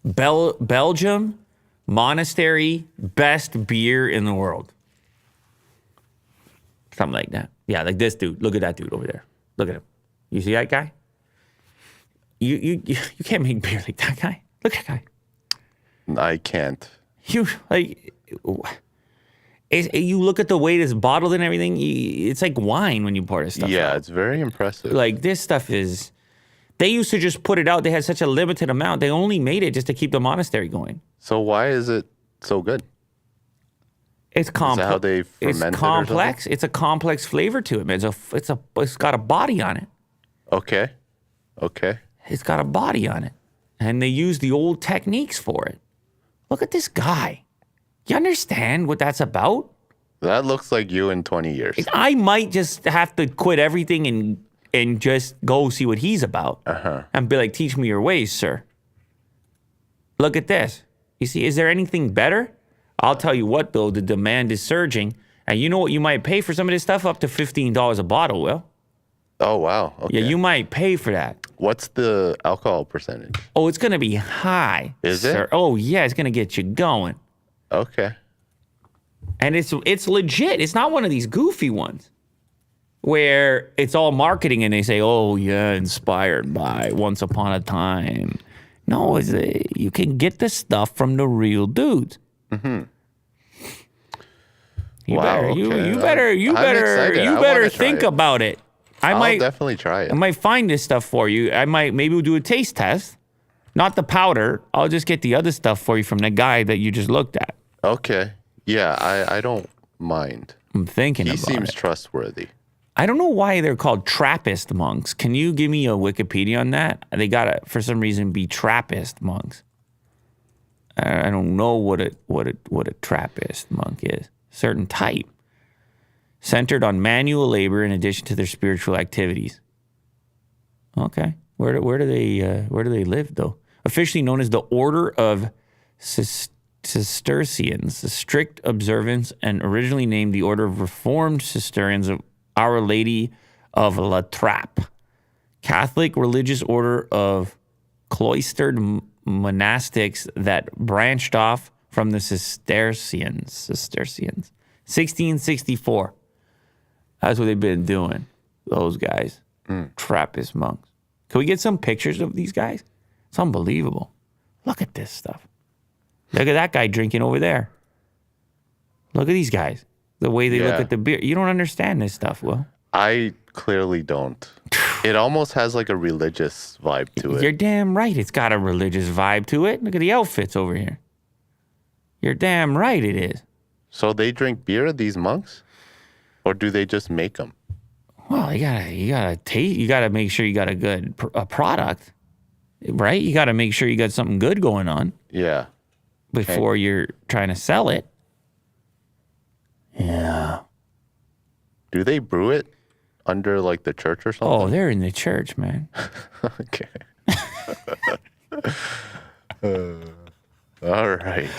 Belgium monastery best beer in the world. Something like that. Yeah, like this dude. Look at that dude over there. Look at him. You see that guy? You can't make beer like that guy. Look at that guy. I can't. You look at the way it's bottled and everything. It's like wine when you pour this stuff. Yeah, out. it's very impressive. Like this stuff is. They used to just put it out. They had such a limited amount. They only made it just to keep the monastery going. So why is it so good? It's complex. Is that how they ferment It's complex. It's a complex flavor to it, man. It's got a body on it. Okay. It's got a body on it, and they use the old techniques for it. Look at this guy. You understand what that's about? That looks like you in 20 years. I might just have to quit everything and just go see what he's about. And be like, teach me your ways, sir. Look at this. You see, is there anything better? I'll tell you what, though, the demand is surging. And you know what you might pay for some of this stuff? Up to $15 a bottle, Will. Oh, wow. Okay. Yeah, you might pay for that. What's the alcohol percentage? Oh, it's going to be high. Is it? Oh, yeah, it's going to get you going. Okay. And it's legit. It's not one of these goofy ones where it's all marketing and they say, oh, yeah, inspired by Once Upon a Time. No, you can get the stuff from the real dudes. Mm-hmm. You better think about it. I'll definitely try it. I might find this stuff for you. Maybe we'll do a taste test. Not the powder. I'll just get the other stuff for you from the guy that you just looked at. Okay. Yeah, I don't mind. I'm thinking about it. He seems trustworthy. I don't know why they're called Trappist monks. Can you give me a Wikipedia on that? They gotta, for some reason, be Trappist monks. I don't know what a Trappist monk is. Certain type. Centered on manual labor in addition to their spiritual activities. Okay. Where do they live though? Officially known as the Order of Cistercians, the strict observance, and originally named the Order of Reformed Cistercians of Our Lady of La Trappe, Catholic religious order of cloistered monastics that branched off from the Cistercians. 1664. That's what they've been doing, those guys. Trappist monks. Can we get some pictures of these guys? It's unbelievable. Look at this stuff. Look at that guy drinking over there. Look at these guys. The way they look at the beer. You don't understand this stuff, Will. I clearly don't. It almost has like a religious vibe to it. You're damn right it's got a religious vibe to it. Look at the outfits over here. You're damn right it is. So they drink beer, these monks? Or do they just make them? Well, you gotta taste. You gotta make sure you got a good product, right? You gotta make sure you got something good going on. Yeah. Before you're trying to sell it. Yeah. Do they brew it under like the church or something? Oh, they're in the church, man. Okay. All right.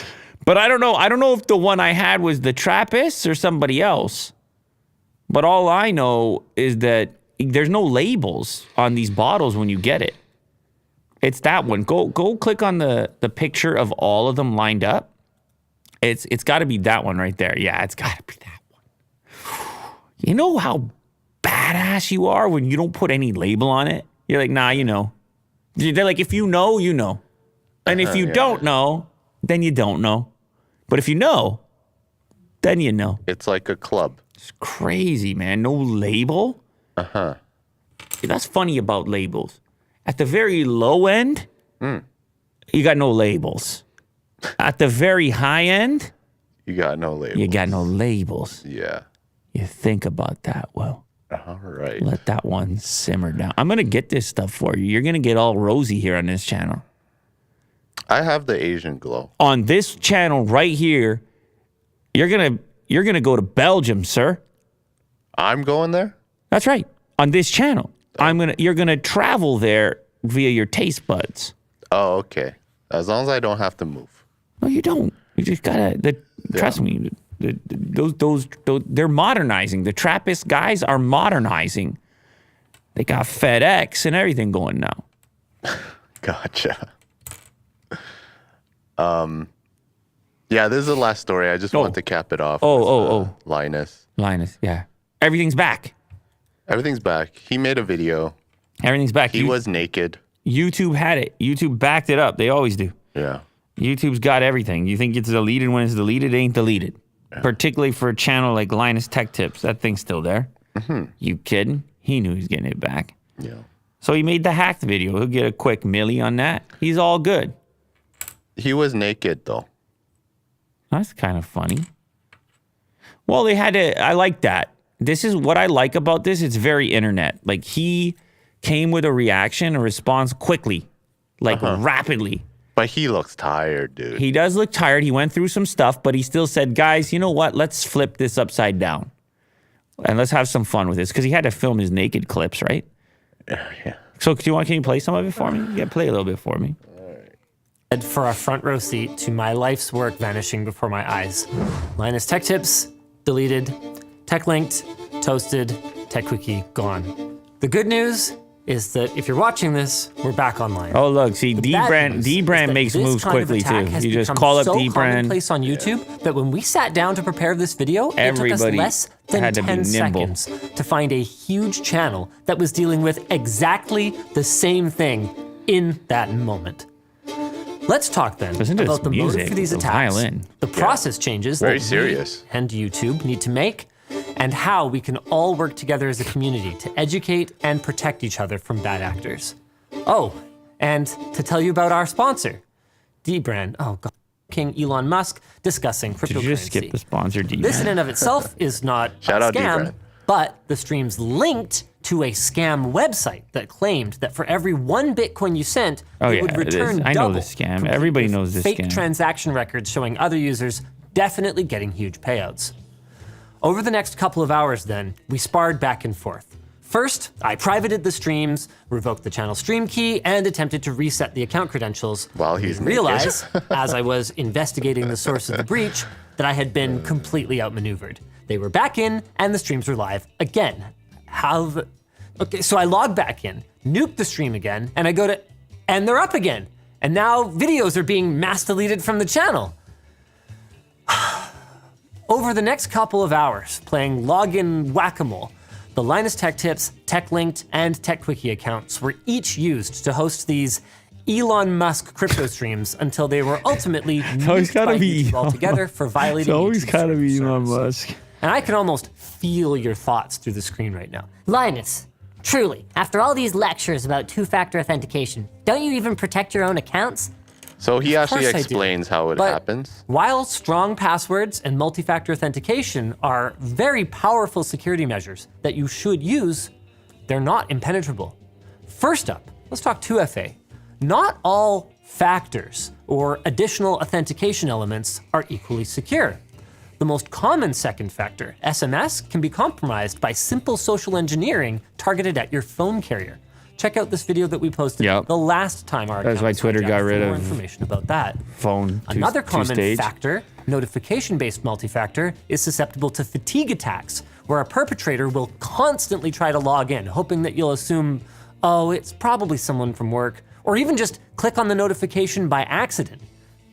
But I don't know. I don't know if the one I had was the Trappists or somebody else. But all I know is that there's no labels on these bottles when you get it. It's that one. Go click on the picture of all of them lined up. It's got to be that one right there. Yeah, it's got to be that one. You know how badass you are when you don't put any label on it? You're like, nah, you know. They're like, if you know, you know. And if you don't know, then you don't know. But if you know, then you know. It's like a club. It's crazy, man. No label? Uh-huh. That's funny about labels. At the very low end, you got no labels. At the very high end, You got no labels. You got no labels. Yeah. You think about that, well. All right. Let that one simmer down. I'm going to get this stuff for you. You're going to get all rosy here on this channel. I have the Asian glow. On this channel right here, you're going to go to Belgium, sir. I'm going there? That's right. On this channel. You're going to travel there via your taste buds. Oh, okay. As long as I don't have to move. No, you don't. You just got to trust me. Those they're modernizing. The Trappist guys are modernizing. They got FedEx and everything going now. Gotcha. Yeah, this is the last story. I just want to cap it off. Linus. Linus, yeah. Everything's back. Everything's back. He made a video. Everything's back. He was naked. YouTube had it. YouTube backed it up. They always do. Yeah. YouTube's got everything. You think it's deleted when it's deleted? It ain't deleted. Yeah. Particularly for a channel like Linus Tech Tips. That thing's still there. Mm-hmm. You kidding? He knew he was getting it back. Yeah. So he made the hacked video. He'll get a quick milli on that. He's all good. He was naked, though. That's kind of funny. Well, they had to... I like that. This is what I like about this. It's very internet. Like, he came with a reaction, a response quickly. Like, rapidly. But he looks tired, dude. He does look tired. He went through some stuff, but he still said, guys, you know what? Let's flip this upside down. And let's have some fun with this. Because he had to film his naked clips, right? Yeah. So can you play some of it for me? Yeah, play a little bit for me. For a front row seat to my life's work vanishing before my eyes. Linus Tech Tips, deleted. Tech Linked, toasted. Tech Quickie, gone. The good news is that if you're watching this, we're back online. Oh, look, see, D-Brand makes moves quickly, too. You just call up D-Brand. Commonplace on YouTube that when we sat down to prepare this video, it took us less than 10 seconds to find a huge channel that was dealing with exactly the same thing in that moment. Let's talk then about the motive for these attacks, the process changes that we and YouTube need to make, and how we can all work together as a community to educate and protect each other from bad actors. Oh, and to tell you about our sponsor, D-Brand. Oh, God. King Elon Musk discussing cryptocurrency. Did you just skip the sponsor, D-Brand? This in and of itself is not a scam, but the stream's linked to a scam website that claimed that for every 1 Bitcoin you sent, it would return double. I know this scam. Everybody knows this scam. Fake transaction records showing other users definitely getting huge payouts. Over the next couple of hours then, we sparred back and forth. First, I privated the streams, revoked the channel stream key, and attempted to reset the account credentials. While he's naked. Realized, as I was investigating the source of the breach, that I had been completely outmaneuvered. They were back in, and the streams were live again. Okay, so I log back in, nuke the stream again, and I go to, and they're up again. And now videos are being mass deleted from the channel. Over the next couple of hours, playing login whack-a-mole, the Linus Tech Tips, Tech Linked, and Tech Quickie accounts were each used to host these Elon Musk crypto streams until they were ultimately nuked by YouTube altogether for violating It's always YouTube's gotta be terms. Elon Musk. And I can almost feel your thoughts through the screen right now. Linus, truly, after all these lectures about two-factor authentication, don't you even protect your own accounts? So he actually course I do. explains how it But happens. While strong passwords and multi-factor authentication are very powerful security measures that you should use, they're not impenetrable. First up, let's talk 2FA. Not all factors or additional authentication elements are equally secure. The most common second factor, SMS, can be compromised by simple social engineering targeted at your phone carrier. Check out this video that we posted the last time our That's why Twitter got rid of more information about that. Phone Another common two-stage. factor, notification-based multi-factor, is susceptible to fatigue attacks, where a perpetrator will constantly try to log in, hoping that you'll assume, oh, it's probably someone from work, or even just click on the notification by accident.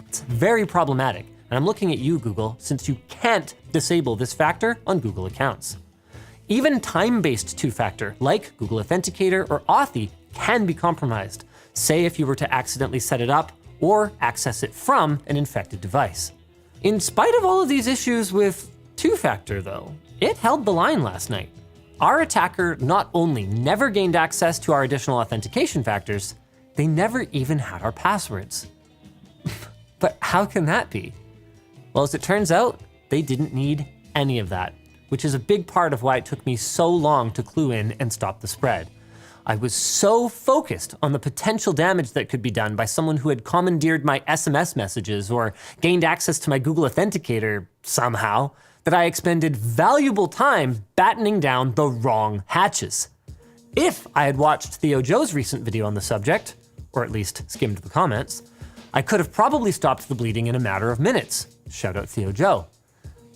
It's very problematic, and I'm looking at you, Google, since you can't disable this factor on Google accounts. Even time-based two-factor, like Google Authenticator or Authy, can be compromised, say if you were to accidentally set it up or access it from an infected device. In spite of all of these issues with two-factor, though, it held the line last night. Our attacker not only never gained access to our additional authentication factors, they never even had our passwords. But how can that be? Well, as it turns out, they didn't need any of that, which is a big part of why it took me so long to clue in and stop the spread. I was so focused on the potential damage that could be done by someone who had commandeered my SMS messages or gained access to my Google Authenticator somehow that I expended valuable time battening down the wrong hatches. If I had watched Theo Joe's recent video on the subject, or at least skimmed the comments, I could have probably stopped the bleeding in a matter of minutes. Shout out Theo Joe.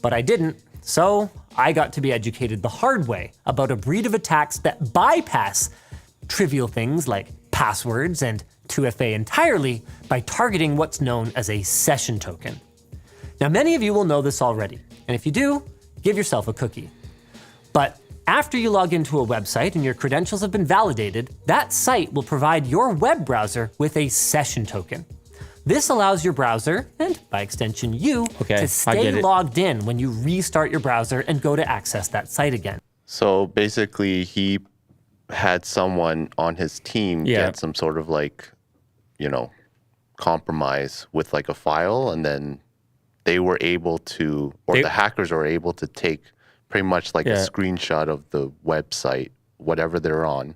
But I didn't, so I got to be educated the hard way about a breed of attacks that bypass trivial things like passwords and 2FA entirely by targeting what's known as a session token. Now, many of you will know this already, and if you do, give yourself a cookie. But after you log into a website and your credentials have been validated, that site will provide your web browser with a session token. This allows your browser, and by extension you, to stay logged in when you restart your browser and go to access that site again. So basically, he had someone on his team get some sort of like, compromise with like a file, and then they were able to, or the hackers were able to take pretty much like a screenshot of the website, whatever they're on,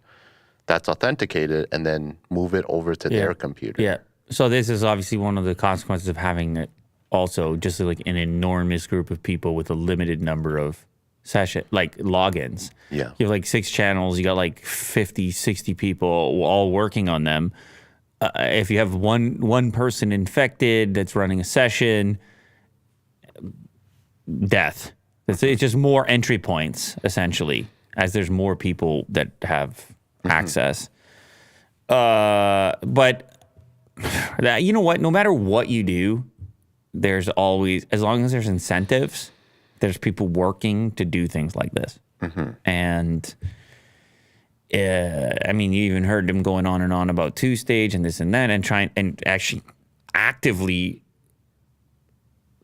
that's authenticated, and then move it over to their computer. Yeah. So this is obviously one of the consequences of having it also just like an enormous group of people with a limited number of logins. Yeah. You have like 6 channels, you got like 50, 60 people all working on them. If you have one person infected that's running a session, death. It's just more entry points, essentially, as there's more people that have access. But that, you know what? No matter what you do, there's always, as long as there's incentives, there's people working to do things like this. And I mean, you even heard them going on and on about two-stage and this and that, and trying and actually actively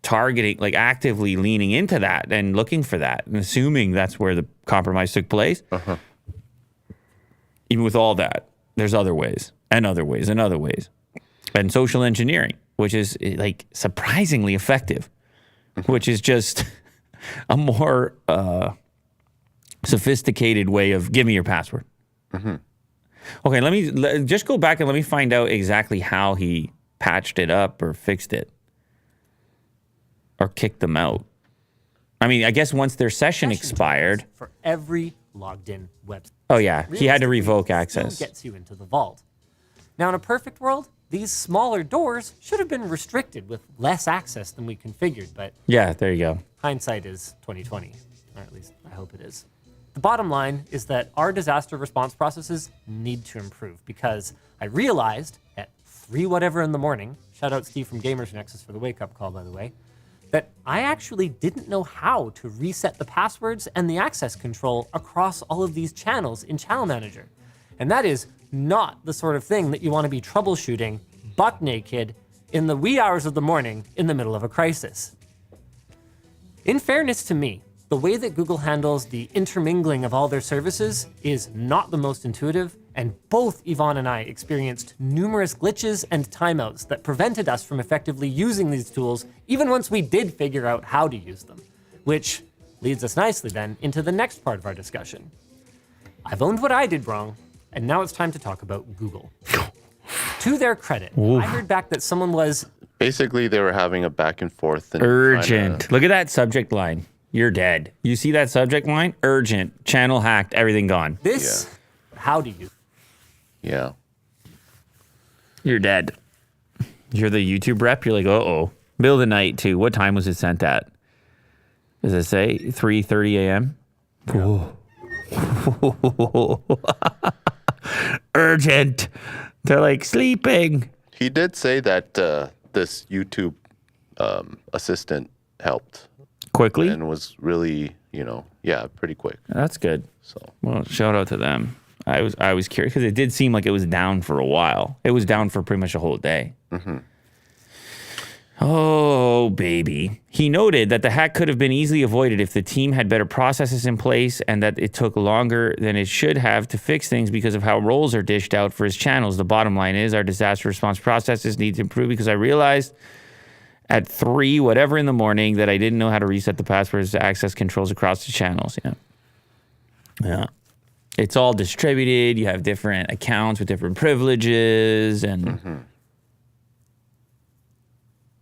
targeting, like actively leaning into that and looking for that and assuming that's where the compromise took place. Even with all that, there's other ways and other ways and other ways. And social engineering, which is like surprisingly effective, which is just a more sophisticated way of give me your password. Okay, let me just go back and let me find out exactly how he patched it up or fixed it or kicked them out. I mean, I guess once their session expired. For every logged in website. Oh yeah, he had to revoke access. Gets you into the vault. Now, in a perfect world, these smaller doors should have been restricted with less access than we configured, but yeah, there you go. Hindsight is 2020, or at least I hope it is. The bottom line is that our disaster response processes need to improve because I realized at 3 whatever in the morning, shout out Steve from Gamers Nexus for the wake up call, by the way, that I actually didn't know how to reset the passwords and the access control across all of these channels in Channel Manager. And that is not the sort of thing that you want to be troubleshooting buck naked in the wee hours of the morning in the middle of a crisis. In fairness to me, the way that Google handles the intermingling of all their services is not the most intuitive, and both Yvonne and I experienced numerous glitches and timeouts that prevented us from effectively using these tools even once we did figure out how to use them, which leads us nicely then into the next part of our discussion. I've owned what I did wrong, and now it's time to talk about Google. To their credit, I heard back that someone was... Basically, they were having a back and forth. And urgent. Look at that subject line. You're dead. You see that subject line? Urgent. Channel hacked. Everything gone. This, how do you? Yeah. You're dead. You're the YouTube rep. You're like, uh-oh. Middle of the night, too. What time was it sent at? Does it say 3:30 a.m.? Urgent. They're like sleeping. He did say that this YouTube assistant helped quickly and was really, pretty quick. That's good. So, well, shout out to them. I was curious because it did seem like it was down for a while. It was down for pretty much a whole day. Oh, baby. He noted that the hack could have been easily avoided if the team had better processes in place and that it took longer than it should have to fix things because of how roles are dished out for his channels. The bottom line is our disaster response processes need to improve because I realized at 3, whatever in the morning, that I didn't know how to reset the passwords to access controls across the channels. Yeah. It's all distributed. You have different accounts with different privileges, and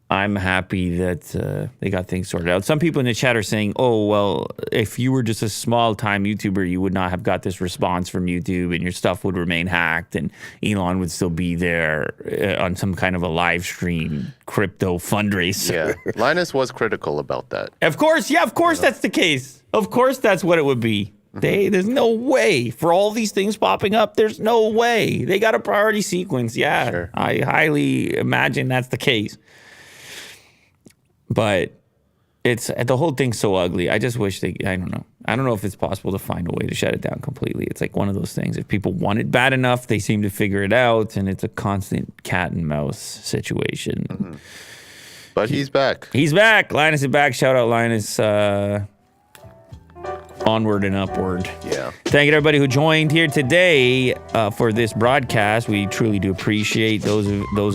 I'm happy that they got things sorted out. Some people in the chat are saying, oh, well, if you were just a small-time YouTuber, you would not have got this response from YouTube, and your stuff would remain hacked, and Elon would still be there on some kind of a live stream crypto fundraiser. Yeah, Linus was critical about that. Of course, that's the case. Of course, that's what it would be. There's no way for all these things popping up. There's no way. They got a priority sequence. Yeah, sure. I highly imagine that's the case. But the whole thing's so ugly. I just wish I don't know. I don't know if it's possible to find a way to shut it down completely. It's like one of those things. If people want it bad enough, they seem to figure it out, and it's a constant cat and mouse situation. But he's back. He's back. Linus is back. Shout out Linus. Onward and upward. Yeah. Thank you to everybody who joined here today for this broadcast. We truly do appreciate those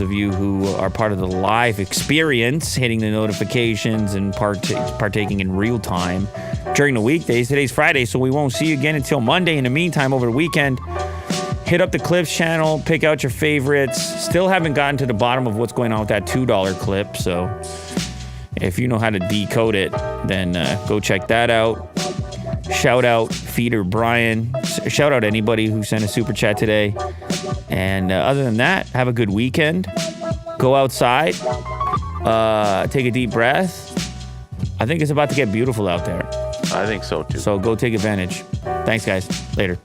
of you who are part of the live experience, hitting the notifications and partaking in real time during the weekdays. Today's Friday, so we won't see you again until Monday. In the meantime, over the weekend, hit up the Clips channel, pick out your favorites. Still haven't gotten to the bottom of what's going on with that $2 clip, so if you know how to decode it, then go check that out. Shout out Feeder Brian. Shout out anybody who sent a super chat today. And other than that, have a good weekend. Go outside. Take a deep breath. I think it's about to get beautiful out there. I think so too. So go take advantage. Thanks, guys. Later.